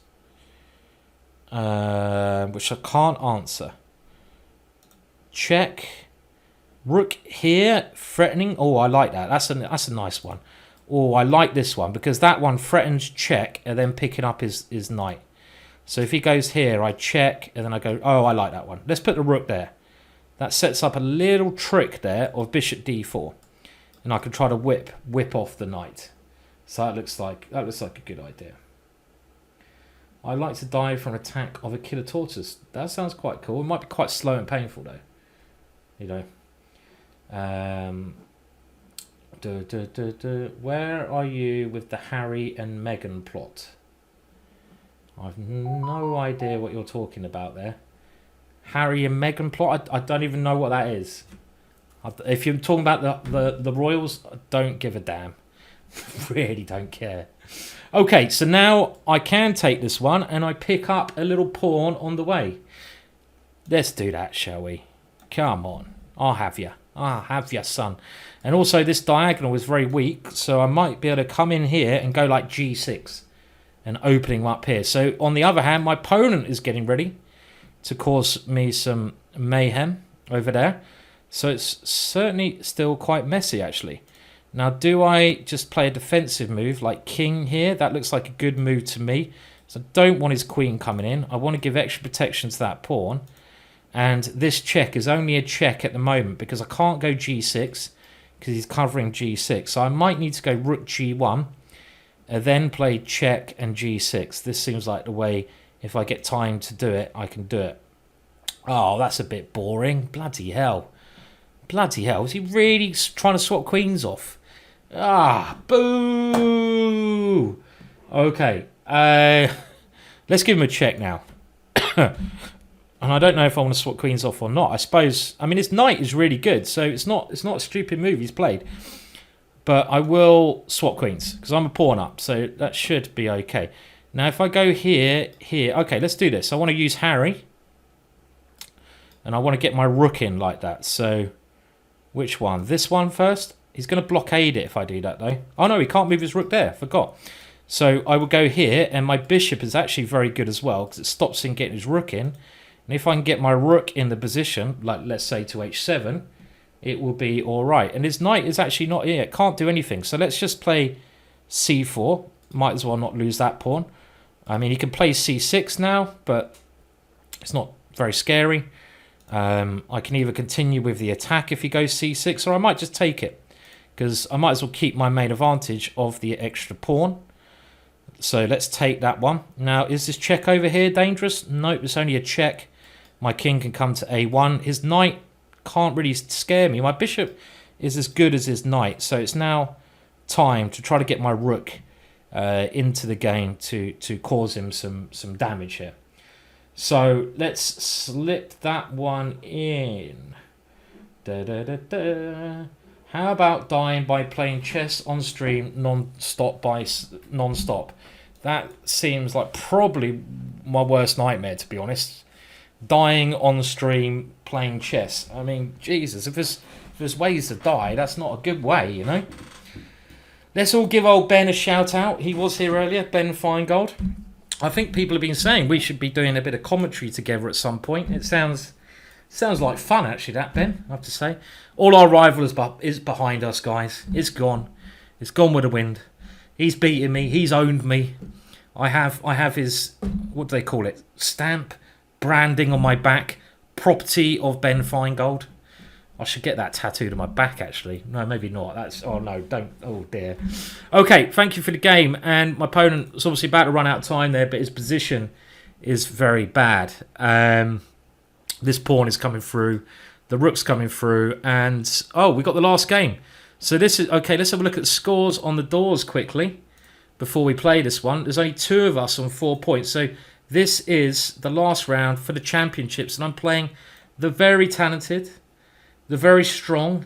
Which I can't answer. Check. Rook here, threatening. Oh, I like that. That's a nice one. Oh, I like this one because that one threatens check and then picking up his knight. So if he goes here, I check and then I go, oh, I like that one. Let's put the rook there. That sets up a little trick there of bishop d4. And I can try to whip off the knight. So that looks like a good idea. I like to die from an attack of a killer tortoise. That sounds quite cool. It might be quite slow and painful though. You know. Where are you with the Harry and Meghan plot? I've no idea what you're talking about there. Harry and Meghan plot? I don't even know what that is. If you're talking about the royals, I don't give a damn. Really don't care. Okay, so now I can take this one and I pick up a little pawn on the way. Let's do that, shall we? Come on. I'll have you. I'll have you, son. And also this diagonal is very weak, so I might be able to come in here and go like g6 and opening up here. So on the other hand, my opponent is getting ready to cause me some mayhem over there. So it's certainly still quite messy, actually. Now, do I just play a defensive move like king here? That looks like a good move to me. So I don't want his queen coming in. I want to give extra protection to that pawn. And this check is only a check at the moment because I can't go g6 because he's covering g6. So I might need to go rook g1 and then play check and g6. This seems like the way, if I get time to do it, I can do it. Oh, that's a bit boring. Bloody hell. Bloody hell. Is he really trying to swap queens off? Ah, boo! Okay. Let's give him a check now. And I don't know if I want to swap queens off or not. I suppose... I mean, his knight is really good, so it's not a stupid move he's played. But I will swap queens, because I'm a pawn up, so that should be okay. Now, if I go here... Okay, let's do this. I want to use Harry. And I want to get my rook in like that. So, which one? This one first? He's going to blockade it if I do that, though. Oh, no, he can't move his rook there. Forgot. So, I will go here, and my bishop is actually very good as well, because it stops him getting his rook in. And if I can get my rook in the position, like, let's say, to h7, it will be all right. And his knight is actually not here. It can't do anything. So, let's just play c4. Might as well not lose that pawn. I mean, he can play c6 now, but it's not very scary. I can either continue with the attack if he goes c6, or I might just take it, because I might as well keep my main advantage of the extra pawn. So let's take that one. Now, is this check over here dangerous? Nope, it's only a check. My king can come to a1. His knight can't really scare me. My bishop is as good as his knight, so it's now time to try to get my rook into the game to cause him some damage here. So let's slip that one in. How about dying by playing chess on stream non-stop? That seems like probably my worst nightmare, to be honest. Dying on stream playing chess. I mean, Jesus, if there's ways to die, that's not a good way, you know. Let's all give old Ben a shout out. He was here earlier, Ben Feingold. I think people have been saying we should be doing a bit of commentary together at some point. It sounds like fun, actually, that, Ben, I have to say. All our rival is behind us, guys. It's gone. It's gone with the wind. He's beaten me. He's owned me. I have his, what do they call it? Stamp, branding on my back. Property of Ben Feingold. I should get that tattooed on my back, actually. No, maybe not. Oh, no, don't. Oh, dear. Okay, thank you for the game. And my opponent is obviously about to run out of time there, but his position is very bad. This pawn is coming through. The rook's coming through. And, oh, we got the last game. So this is, okay, let's have a look at the scores on the doors quickly before we play this one. There's only 2 of us on 4 points. So this is the last round for the championships. And I'm playing the very talented, the very strong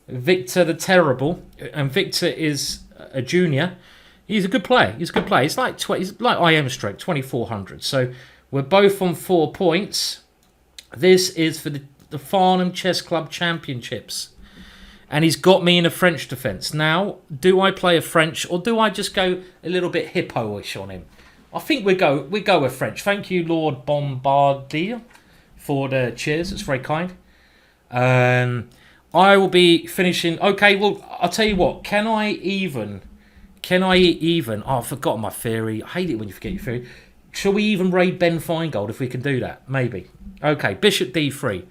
Victor the Terrible, and Victor is a junior. He's a good player. He's like I am stroke 2400. So we're both on 4 points. This is for the Farnham Chess Club Championships, and he's got me in a French defence. Now, do I play a French, or do I just go a little bit hippo-ish on him? I think we go with French. Thank you, Lord Bombardier, for the cheers. It's very kind. I will be finishing. Okay, well, I'll tell you what. Can I even? Oh, I've forgotten my theory. I hate it when you forget your theory. Shall we even raid Ben Feingold if we can do that? Maybe. Okay, Bishop D3.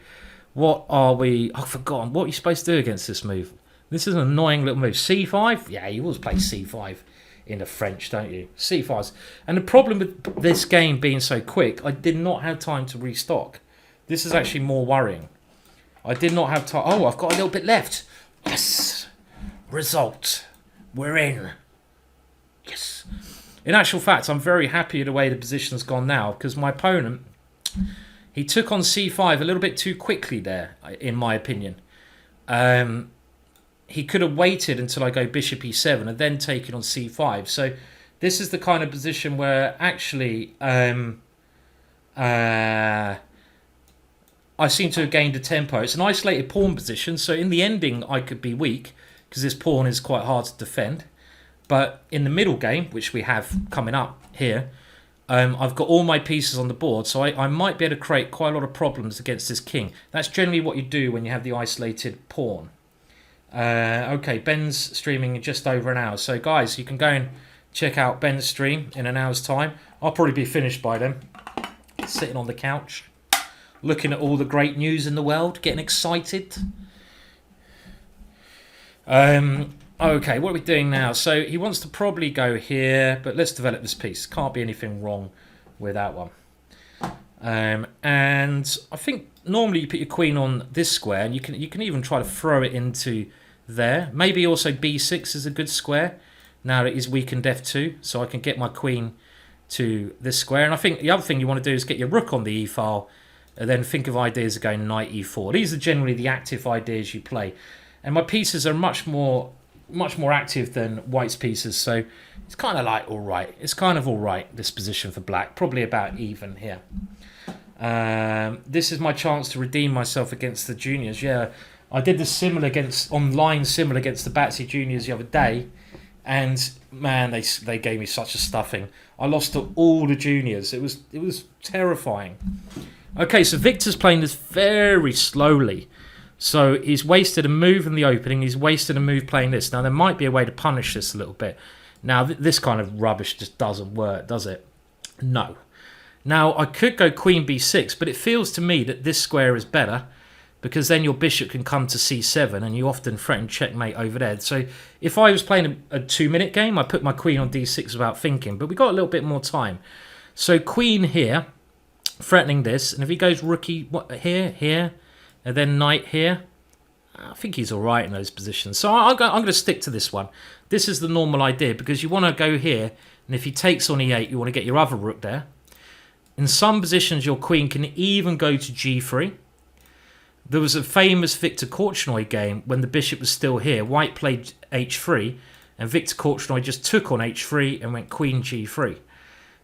What are we? I've forgotten. What are you supposed to do against this move? This is an annoying little move. C5? Yeah, you always play C5 in the French, don't you? C5s. And the problem with this game being so quick, I did not have time to restock. This is actually more worrying. I did not have time. Oh, I've got a little bit left. Yes. Result. We're in. Yes. In actual fact, I'm very happy with the way the position's gone now, because my opponent, he took on c5 a little bit too quickly there, in my opinion. He could have waited until I go bishop e7 and then taken on c5. So this is the kind of position where actually I seem to have gained a tempo. It's an isolated pawn position, so in the ending I could be weak, because this pawn is quite hard to defend. But in the middle game, which we have coming up here, I've got all my pieces on the board, so I might be able to create quite a lot of problems against this king. That's generally what you do when you have the isolated pawn. Okay, Ben's streaming in just over an hour. So guys, you can go and check out Ben's stream in an hour's time. I'll probably be finished by then. Sitting on the couch, looking at all the great news in the world, getting excited. Okay, what are we doing now? So he wants to probably go here, but let's develop this piece. Can't be anything wrong with that one. And I think normally you put your queen on this square, and you can even try to throw it into there. Maybe also b6 is a good square now that he's weakened f2, so I can get my queen to this square. And I think the other thing you want to do is get your rook on the e file, and then think of ideas of going knight e4. These are generally the active ideas you play, and my pieces are much more active than white's pieces, so it's kind of like all right. It's kind of all right, this position for black. Probably about even here. This is my chance to redeem myself against the juniors. Yeah, I did the similar against online similar against the Batsy juniors the other day, and man, they gave me such a stuffing. I lost to all the juniors. It was terrifying. Okay, so Victor's playing this very slowly. So he's wasted a move in the opening. He's wasted a move playing this. Now, there might be a way to punish this a little bit. Now, this kind of rubbish just doesn't work, does it? No. Now, I could go queen b6, but it feels to me that this square is better because then your bishop can come to c7 and you often threaten checkmate over there. So if I was playing a 2-minute game, I put my queen on d6 without thinking, but we got a little bit more time. So queen here, threatening this, and if he goes rookie here, and then knight here, I think he's all right in those positions. So I'm going to stick to this one. This is the normal idea because you want to go here, and if he takes on e8, you want to get your other rook there. In some positions, your queen can even go to g3. There was a famous Victor Korchnoi game when the bishop was still here. White played h3, and Victor Korchnoi just took on h3 and went queen g3.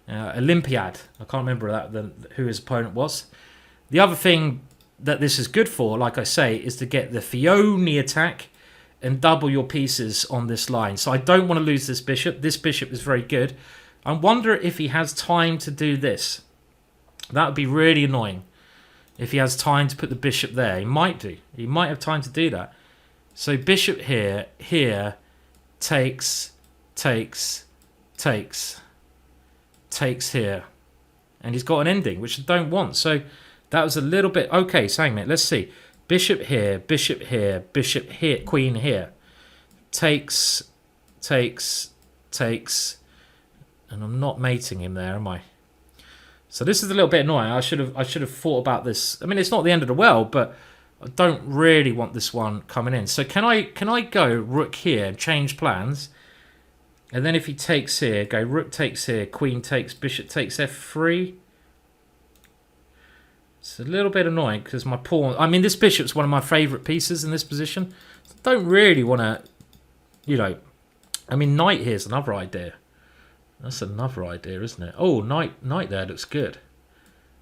Olympiad, I can't remember who his opponent was. The other thing that this is good for, like I say, is to get the Fione attack and double your pieces on this line. So I don't want to lose this bishop. This bishop is very good. I wonder if he has time to do this. That would be really annoying if he has time to put the bishop there. He might do. He might have time to do that. So bishop here, takes here. And he's got an ending, which I don't want. So that was a little bit... Okay, so hang on a minute. Let's see. Bishop here, queen here. Takes. And I'm not mating him there, am I? So this is a little bit annoying. I should have thought about this. I mean, it's not the end of the world, but I don't really want this one coming in. So can I go rook here and change plans? And then if he takes here, go rook takes here, queen takes, bishop takes f3. It's a little bit annoying because my pawn... I mean, this bishop's one of my favourite pieces in this position. I don't really want to, you know... I mean, knight here's another idea. That's another idea, isn't it? Oh, knight there looks good.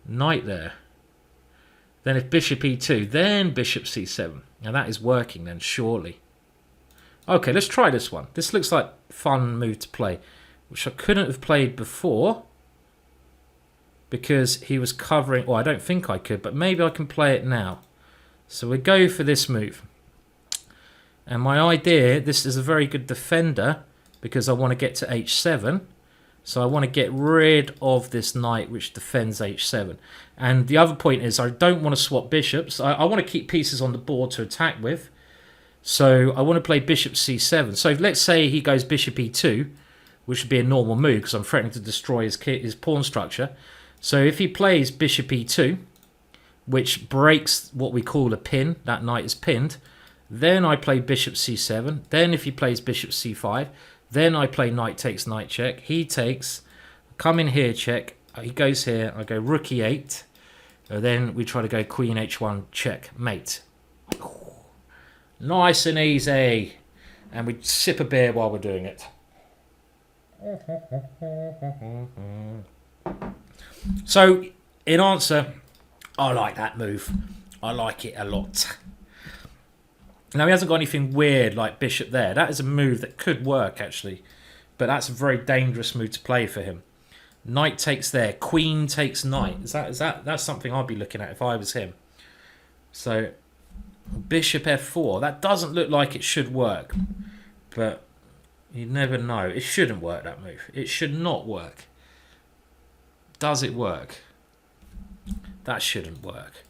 Knight there. Then if bishop e2, then bishop c7. Now that is working then, surely. Okay, let's try this one. This looks like a fun move to play, which I couldn't have played before because he was covering... Well, I don't think I could, but maybe I can play it now. So we go for this move. And my idea, this is a very good defender because I want to get to h7. So I want to get rid of this knight which defends h7. And the other point is I don't want to swap bishops. I want to keep pieces on the board to attack with. So I want to play bishop c7. So let's say he goes bishop e2, which would be a normal move because I'm threatening to destroy his pawn structure. So if he plays bishop e2, which breaks what we call a pin, that knight is pinned, then I play bishop c7. Then if he plays bishop c5, then I play knight takes, knight check. He takes, come in here, check. He goes here, I go rook e8. And then we try to go queen h1, check, mate. Nice and easy. And we sip a beer while we're doing it. So, in answer, I like that move. I like it a lot. Now, he hasn't got anything weird like bishop there. That is a move that could work, actually. But that's a very dangerous move to play for him. Knight takes there. Queen takes knight. That's something I'd be looking at if I was him. So, bishop f4. That doesn't look like it should work. But you never know. It shouldn't work, that move. It should not work. Does it work? That shouldn't work.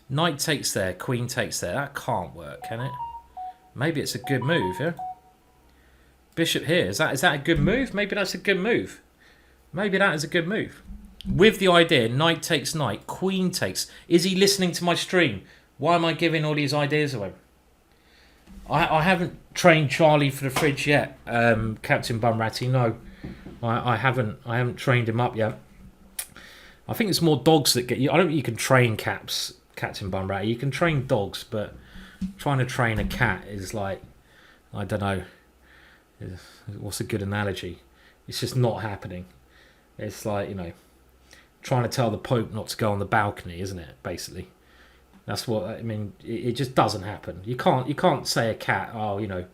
Knight takes there. Queen takes there. That can't work, can it? Maybe it's a good move, yeah? Bishop here. Is that a good move? Maybe that's a good move. Maybe that is a good move. With the idea, knight takes knight, queen takes. Is he listening to my stream? Why am I giving all these ideas away? I haven't trained Charlie for the fridge yet, Captain Bumratty. No, I haven't trained him up yet. I think it's more dogs that get you. I don't think you can train Captain Bumratty. You can train dogs, but trying to train a cat is like, I don't know. What's a good analogy? It's just not happening. It's like, you know, trying to tell the Pope not to go on the balcony, isn't it? Basically, that's what I mean. It just doesn't happen. You can't say a cat, oh, you know,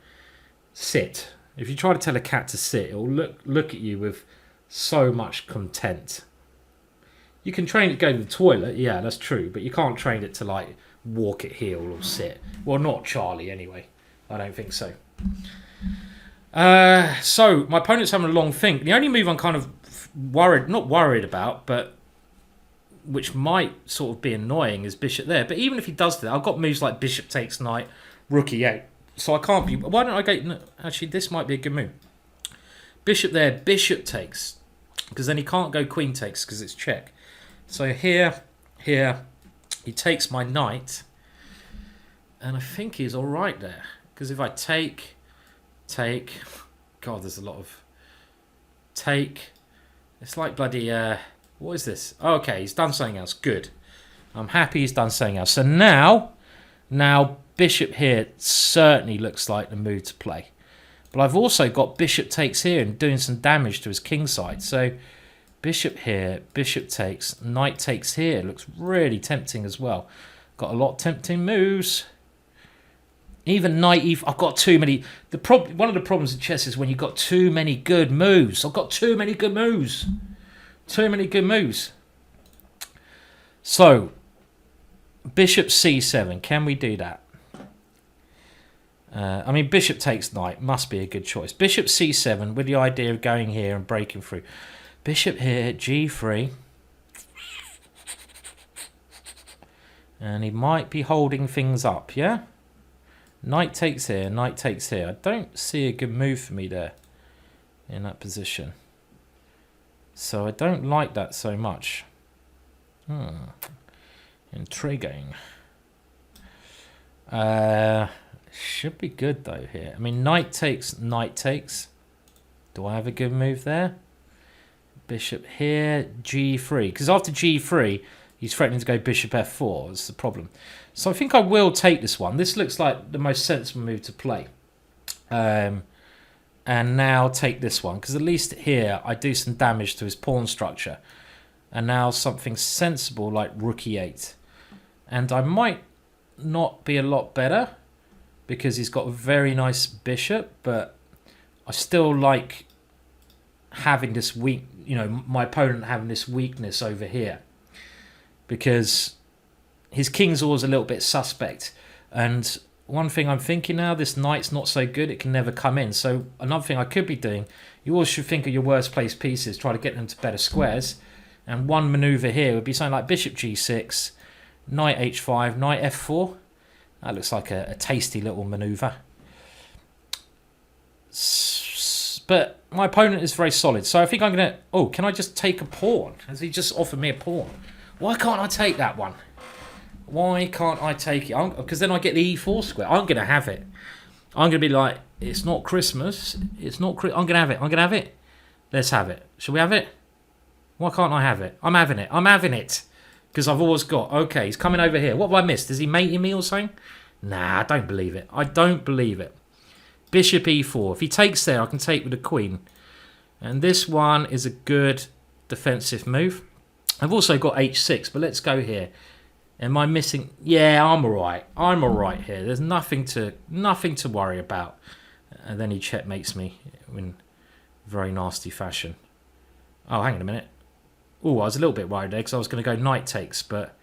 sit. If you try to tell a cat to sit, it'll look at you with so much contempt. You can train it to go to the toilet, yeah, that's true, but you can't train it to like walk at heel or sit. Well, not Charlie anyway. I don't think so. So my opponent's having a long think. The only move I'm kind of not worried about, but which might sort of be annoying, is bishop there. But even if he does that, I've got moves like bishop takes knight, rook e8. So I can't be. Why don't I go? No, actually, this might be a good move. Bishop there, bishop takes, because then he can't go queen takes because it's check. So here, he takes my knight, and I think he's all right there. Because if I take, God, there's a lot of take. It's like bloody. What is this? Oh, okay, he's done something else. Good. I'm happy he's done something else. So now bishop here certainly looks like the move to play. But I've also got bishop takes here and doing some damage to his king side. So bishop here, bishop takes, knight takes here. Looks really tempting as well. Got a lot of tempting moves. Even knight e4. I've got too many. One of the problems in chess is when you've got too many good moves. I've got too many good moves. Too many good moves. So, bishop c7. Can we do that? I mean, bishop takes knight must be a good choice. Bishop c7 with the idea of going here and breaking through. Bishop here, g3. And he might be holding things up, yeah? Knight takes here, knight takes here. I don't see a good move for me there in that position. So I don't like that so much. Intriguing. Should be good though here. I mean, knight takes, knight takes. Do I have a good move there? Bishop here, g3. Because after g3, he's threatening to go bishop f4. That's the problem. So I think I will take this one. This looks like the most sensible move to play. And now take this one. Because at least here, I do some damage to his pawn structure. And now something sensible like rook e8. And I might not be a lot better, because he's got a very nice bishop, but I still like having this weak, you know, my opponent having this weakness over here, because his king's always a little bit suspect. And one thing I'm thinking now, this knight's not so good, it can never come in. So another thing I could be doing, you always should think of your worst placed pieces, try to get them to better squares. And one maneuver here would be something like bishop g6, knight h5, knight f4. That looks like a tasty little maneuver. But my opponent is very solid. So I think I'm going to... Oh, can I just take a pawn? Has he just offered me a pawn? Why can't I take that one? Why can't I take it? Because then I get the e4 square. I'm going to have it. I'm going to be like, it's not Christmas. It's not... I'm going to have it. I'm going to have it. Let's have it. Shall we have it? Why can't I have it? I'm having it. I'm having it. Because I've always got... Okay, he's coming over here. What have I missed? Is he mating me or something? Nah, I don't believe it. I don't believe it. Bishop e4. If he takes there, I can take with the queen. And this one is a good defensive move. I've also got h6, but let's go here. Am I missing? Yeah, I'm alright. I'm alright here. There's nothing to worry about. And then he checkmates me in very nasty fashion. Oh, hang on a minute. Oh, I was a little bit worried there because I was going to go knight takes, but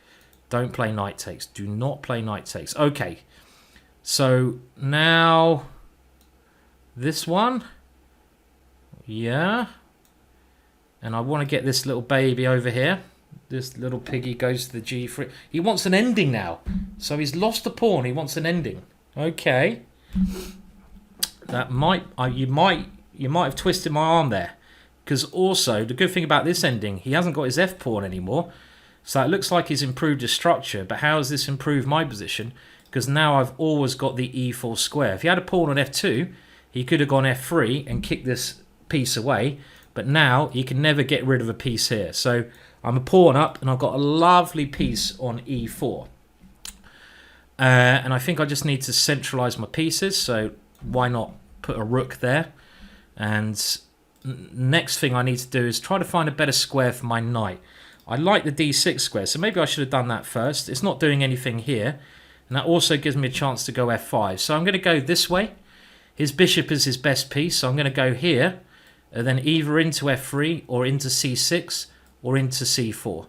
don't play knight takes. Do not play knight takes. Okay. So now this one. Yeah. And I want to get this little baby over here. This little piggy goes to the g3. He wants an ending now. So he's lost the pawn. He wants an ending. Okay. That might... you might have twisted my arm there. Because also, the good thing about this ending, he hasn't got his f-pawn anymore. So it looks like he's improved his structure. But how has this improved my position? Because now I've always got the e4 square. If he had a pawn on f2, he could have gone f3 and kicked this piece away. But now he can never get rid of a piece here. So I'm a pawn up and I've got a lovely piece on e4. And I think I just need to centralize my pieces. So why not put a rook there? And next thing I need to do is try to find a better square for my knight. I like the d6 square, so maybe I should have done that first. It's not doing anything here. And that also gives me a chance to go f5. So I'm going to go this way. His bishop is his best piece, so I'm going to go here. And then either into f3 or into c6 or into c4.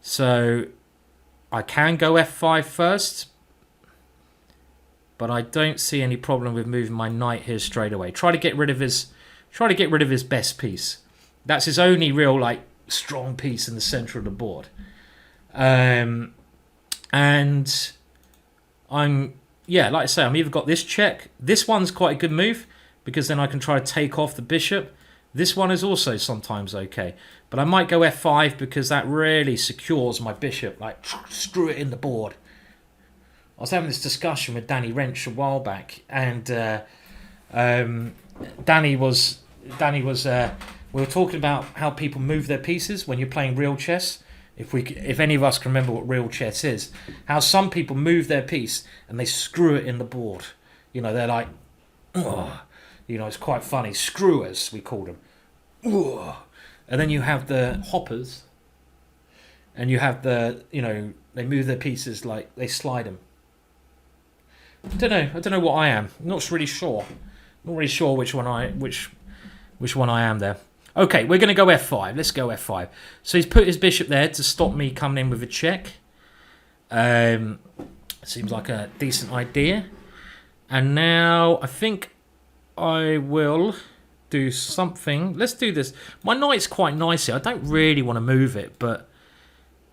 So I can go f5 first. But I don't see any problem with moving my knight here straight away. Try to get rid of his best piece. That's his only real strong piece in the center of the board. And I'm like I say, I'm either got this check. This one's quite a good move because then I can try to take off the bishop. This one is also sometimes okay. But I might go f5 because that really secures my bishop. Screw it in the board. I was having this discussion with Danny Wrench a while back, and Danny was we were talking about how people move their pieces when you're playing real chess. If any of us can remember what real chess is, how some people move their piece and they screw it in the board. They're like, oh, it's quite funny. Screwers, we call them. Oh. And then you have the hoppers, and you have the they move their pieces like they slide them. I don't know what I am. I'm not really sure. Not really sure which one I am there. Okay, we're going to go f5. Let's go f5. So he's put his bishop there to stop me coming in with a check. Seems like a decent idea. And now I think I will do something. Let's do this. My knight's quite nice here. I don't really want to move it, but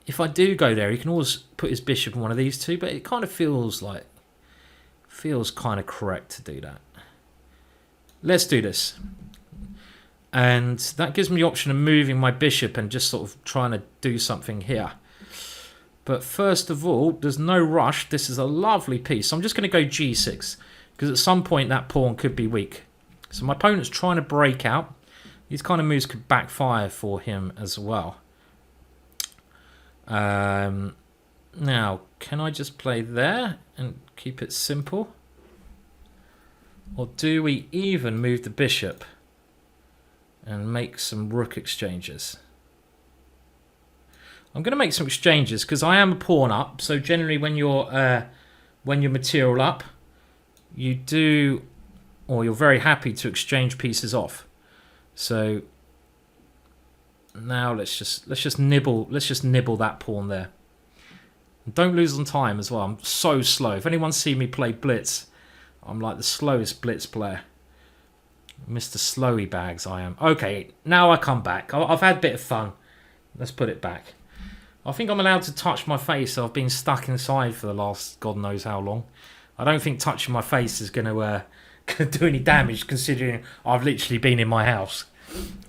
if I do go there, he can always put his bishop in one of these two, but it kind of feels kind of correct to do that. Let's do this. And that gives me the option of moving my bishop and just sort of trying to do something here. But first of all, there's no rush. This is a lovely piece. So I'm just going to go g6 because at some point that pawn could be weak. So my opponent's trying to break out. These kind of moves could backfire for him as well. Now, can I just play there and keep it simple? Or do we even move the bishop and make some rook exchanges? I'm going to make some exchanges because I am a pawn up. So generally when you're material up, you do, or you're very happy to exchange pieces off. So now let's just nibble that pawn there. Don't lose on time as well. I'm so slow. If anyone's seen me play Blitz, I'm like the slowest Blitz player. Mr. Slowy Bags, I am. Okay, now I come back. I've had a bit of fun. Let's put it back. I think I'm allowed to touch my face. I've been stuck inside for the last God knows how long. I don't think touching my face is going to do any damage, considering I've literally been in my house,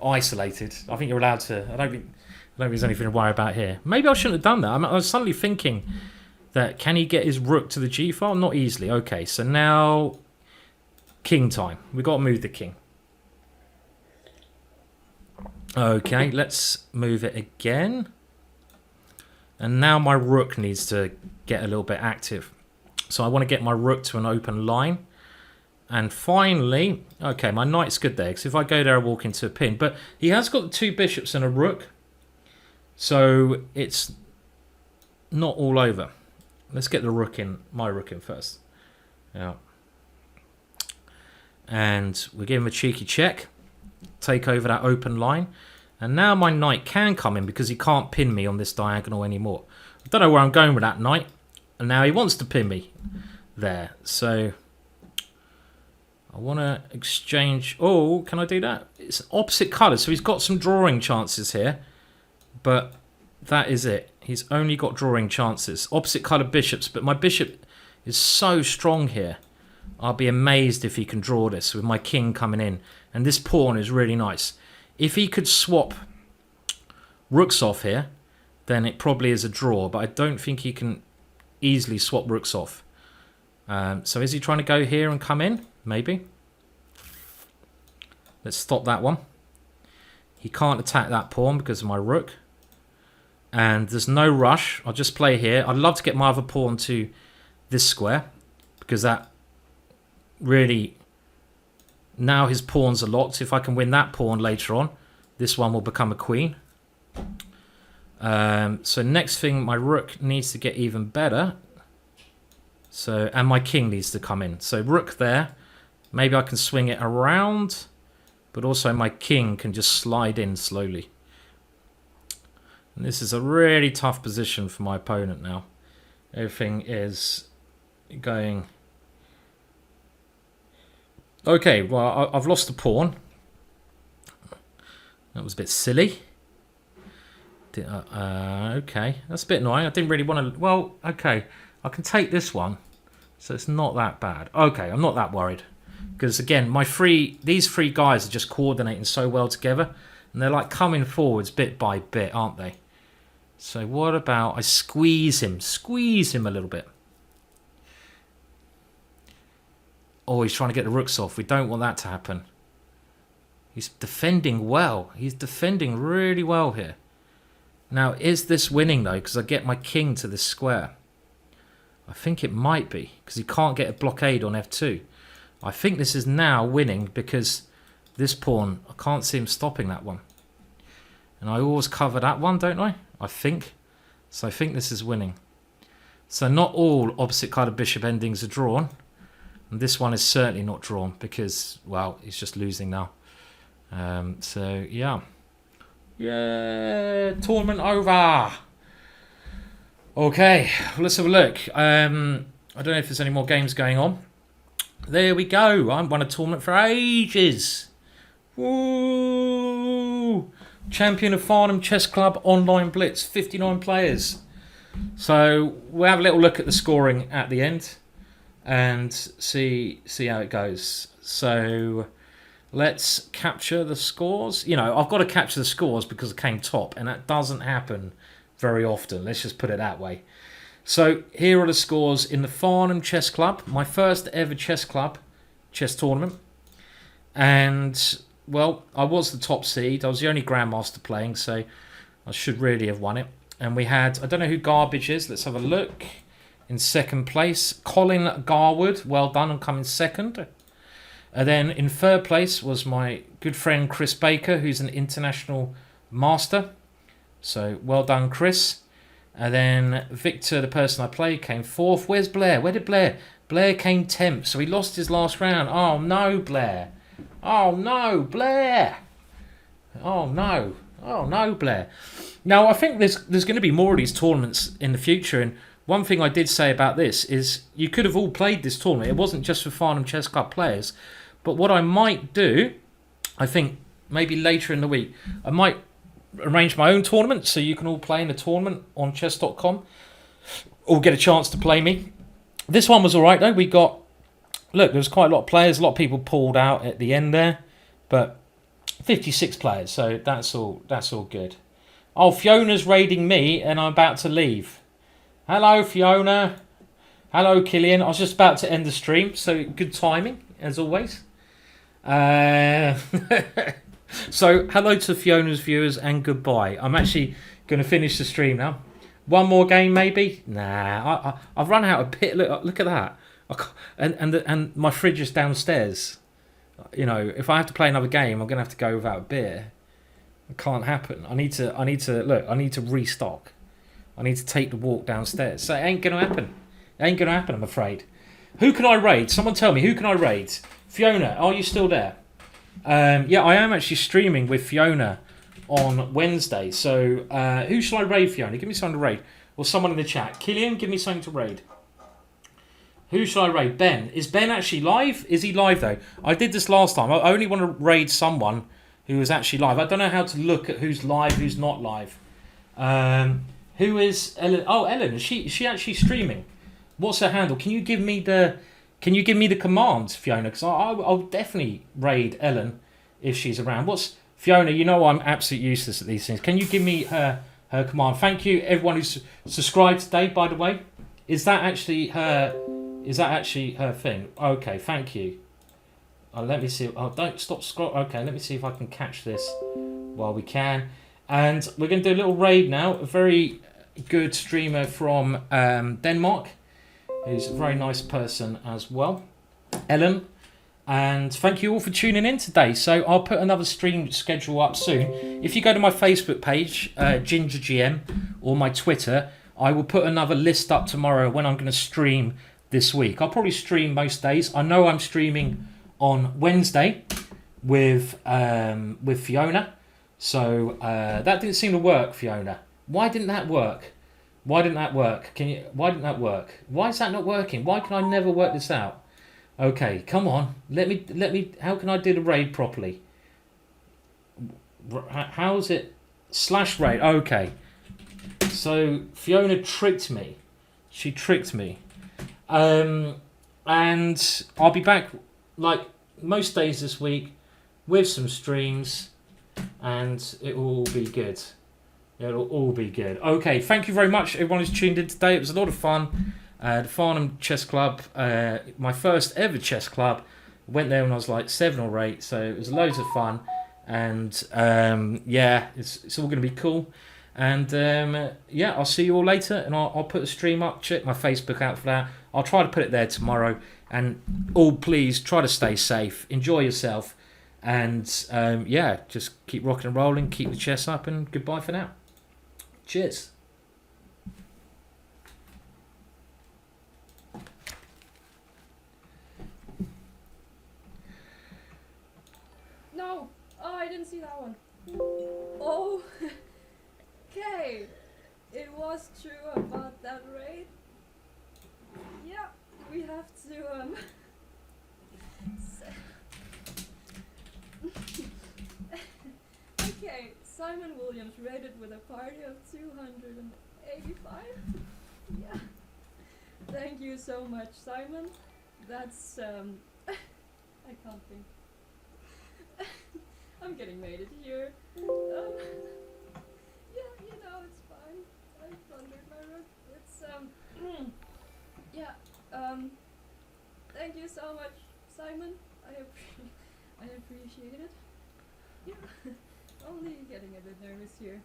isolated. I think you're allowed to. I don't think there's anything to worry about here. Maybe I shouldn't have done that. I was suddenly thinking that can he get his rook to the g file? Not easily. Okay, so now king time. We've got to move the king. Okay, let's move it again. And now my rook needs to get a little bit active. So I want to get my rook to an open line. And finally, okay, my knight's good there. Because if I go there, I walk into a pin. But he has got two bishops and a rook. So it's not all over. Let's get the rook in, my rook in first. Yeah. And we give him a cheeky check. Take over that open line. And now my knight can come in because he can't pin me on this diagonal anymore. I don't know where I'm going with that knight. And now he wants to pin me there. So I want to exchange. Oh, can I do that? It's opposite colours. So he's got some drawing chances here. But that is it. He's only got drawing chances. Opposite coloured bishops. But my bishop is so strong here. I'll be amazed if he can draw this with my king coming in. And this pawn is really nice. If he could swap rooks off here, then it probably is a draw. But I don't think he can easily swap rooks off. So is he trying to go here and come in? Maybe. Let's stop that one. He can't attack that pawn because of my rook. And there's no rush. I'll just play here. I'd love to get my other pawn to this square. Because that really... Now his pawns are locked. If I can win that pawn later on, this one will become a queen. So next thing, my rook needs to get even better. So, and my king needs to come in. So rook there. Maybe I can swing it around. But also my king can just slide in slowly. And this is a really tough position for my opponent now. Everything is going... Okay, well, I've lost a pawn. That was a bit silly. Okay, that's a bit annoying. I didn't really want to... Well, okay, I can take this one. So it's not that bad. Okay, I'm not that worried. Because, again, these three guys are just coordinating so well together. And they're like coming forwards bit by bit, aren't they? So what about I squeeze him a little bit. Oh, he's trying to get the rooks off. We don't want that to happen. He's defending well. He's defending really well here. Now, is this winning, though? Because I get my king to this square. I think it might be. Because he can't get a blockade on f2. I think this is now winning because this pawn, I can't see him stopping that one. And I always cover that one, don't I? I think. So I think this is winning. So not all opposite colour bishop endings are drawn. And this one is certainly not drawn because, well, he's just losing now. So, yeah. Yeah, tournament over. Okay, let's have a look. I don't know if there's any more games going on. There we go. I haven't won a tournament for ages. Woo! Champion of Farnham Chess Club Online Blitz. 59 players. So we'll have a little look at the scoring at the end and see how it goes. So let's capture the scores. You know, I've got to capture the scores because I came top, and that doesn't happen very often. Let's just put it that way. So here are the scores in the Farnham Chess Club, my first ever chess club, chess tournament. And, well, I was the top seed. I was the only grandmaster playing, so I should really have won it. And we had, I don't know who Garbage is. Let's have a look. In second place, Colin Garwood. Well done on coming second. And then in third place was my good friend Chris Baker, who's an international master. So well done, Chris. And then Victor, the person I played, came fourth. Where's Blair? Where did Blair? Blair came 10th, so he lost his last round. Oh, no, Blair. Oh, no, Blair. Oh, no. Oh, no, Blair. Now, I think there's going to be more of these tournaments in the future. And one thing I did say about this is you could have all played this tournament. It wasn't just for Farnham Chess Club players. But what I might do, I think maybe later in the week, I might arrange my own tournament so you can all play in a tournament on chess.com or get a chance to play me. This one was all right, though. We got... Look, there was quite a lot of players. A lot of people pulled out at the end there. But 56 players, so that's all good. Oh, Fiona's raiding me and I'm about to leave. Hello, Fiona. Hello, Killian. I was just about to end the stream, so good timing, as always. So, hello to Fiona's viewers and goodbye. I'm actually going to finish the stream now. One more game, maybe? Nah, I've run out of pit. Look at that. And my fridge is downstairs. You know, if I have to play another game, I'm going to have to go without a beer. It can't happen. I need to restock. I need to take the walk downstairs. So it ain't going to happen. It ain't going to happen, I'm afraid. Who can I raid? Someone tell me, who can I raid? Fiona, are you still there? Yeah, I am actually streaming with Fiona on Wednesday. So who shall I raid, Fiona? Give me something to raid. Or someone in the chat. Killian, give me something to raid. Who shall I raid? Ben. Is Ben actually live? Is he live, though? I did this last time. I only want to raid someone who is actually live. I don't know how to look at who's live, who's not live. Who is Ellen? Oh, Ellen. Is she actually streaming? What's her handle? Can you give me the command, Fiona? Because I'll definitely raid Ellen if she's around. What's Fiona? You know I'm absolutely useless at these things. Can you give me her command? Thank you, everyone who's subscribed today. By the way, is that actually her? Is that actually her thing? Okay, thank you. Let me see. Oh, don't stop scroll. Okay, let me see if I can catch this while we can. And we're going to do a little raid now. A very good streamer from Denmark, who's a very nice person as well. Ellen. And thank you all for tuning in today. So I'll put another stream schedule up soon. If you go to my Facebook page, GingerGM, or my Twitter, I will put another list up tomorrow when I'm going to stream this week. I'll probably stream most days. I know I'm streaming on Wednesday with Fiona. So that didn't seem to work, Fiona. Why didn't that work? Why didn't that work? Why didn't that work? Why is that not working? Why can I never work this out? Okay, come on. Let me. How can I do the raid properly? How's it? /raid. Okay. So Fiona tricked me. She tricked me. And I'll be back like most days this week with some streams, and it will all be good. It'll all be good. Okay, thank you very much, everyone who's tuned in today. It was a lot of fun. The Farnham Chess Club, my first ever chess club. Went there when I was like 7 or 8, so it was loads of fun. And yeah, it's all going to be cool. And yeah, I'll see you all later, and I'll put a stream up. Check my Facebook out for that. I'll try to put it there tomorrow. And all please try to stay safe, enjoy yourself, and yeah, just keep rocking and rolling, keep the chess up, and goodbye for now. Cheers. No! Oh, I didn't see that one. Oh, okay. It was true about that raid. Yeah, we have to okay, Simon Williams raided with a party of 285. Yeah. Thank you so much, Simon. That's I can't think. I'm getting mated here. Yeah, you know, it's fine. I plundered my rook. It's yeah. Thank you so much, Simon. I appreciate it. Yeah. Only getting a bit nervous here.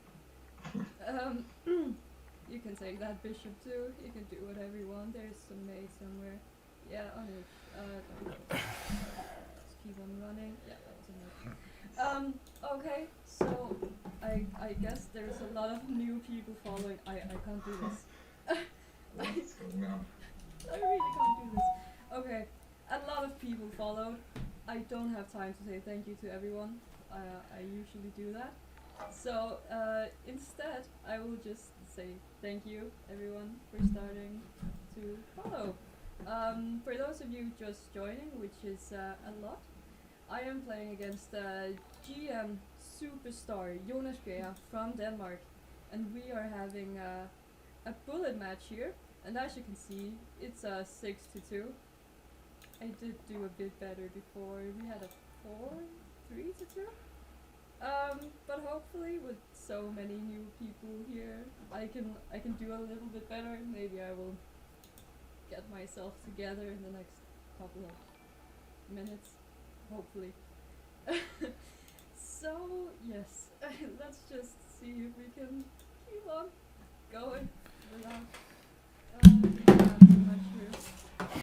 You can take that bishop too. You can do whatever you want. There's some mate somewhere. Yeah, on it. Just keep on running. Yeah, that was enough. Okay, so I guess there's a lot of new people following. I can't do this. I really can't do this. Okay, a lot of people followed. I don't have time to say thank you to everyone. I usually do that. So instead, I will just say thank you everyone for starting to follow. For those of you just joining, which is a lot, I am playing against GM superstar Jonas Gea from Denmark, and we are having a bullet match here. And as you can see, it's a 6-2. I did do a bit better before. We had a 4-3-2. But hopefully, with so many new people here, I can do a little bit better. Maybe I will get myself together in the next couple of minutes. Hopefully. So yes, let's just see if we can keep on going.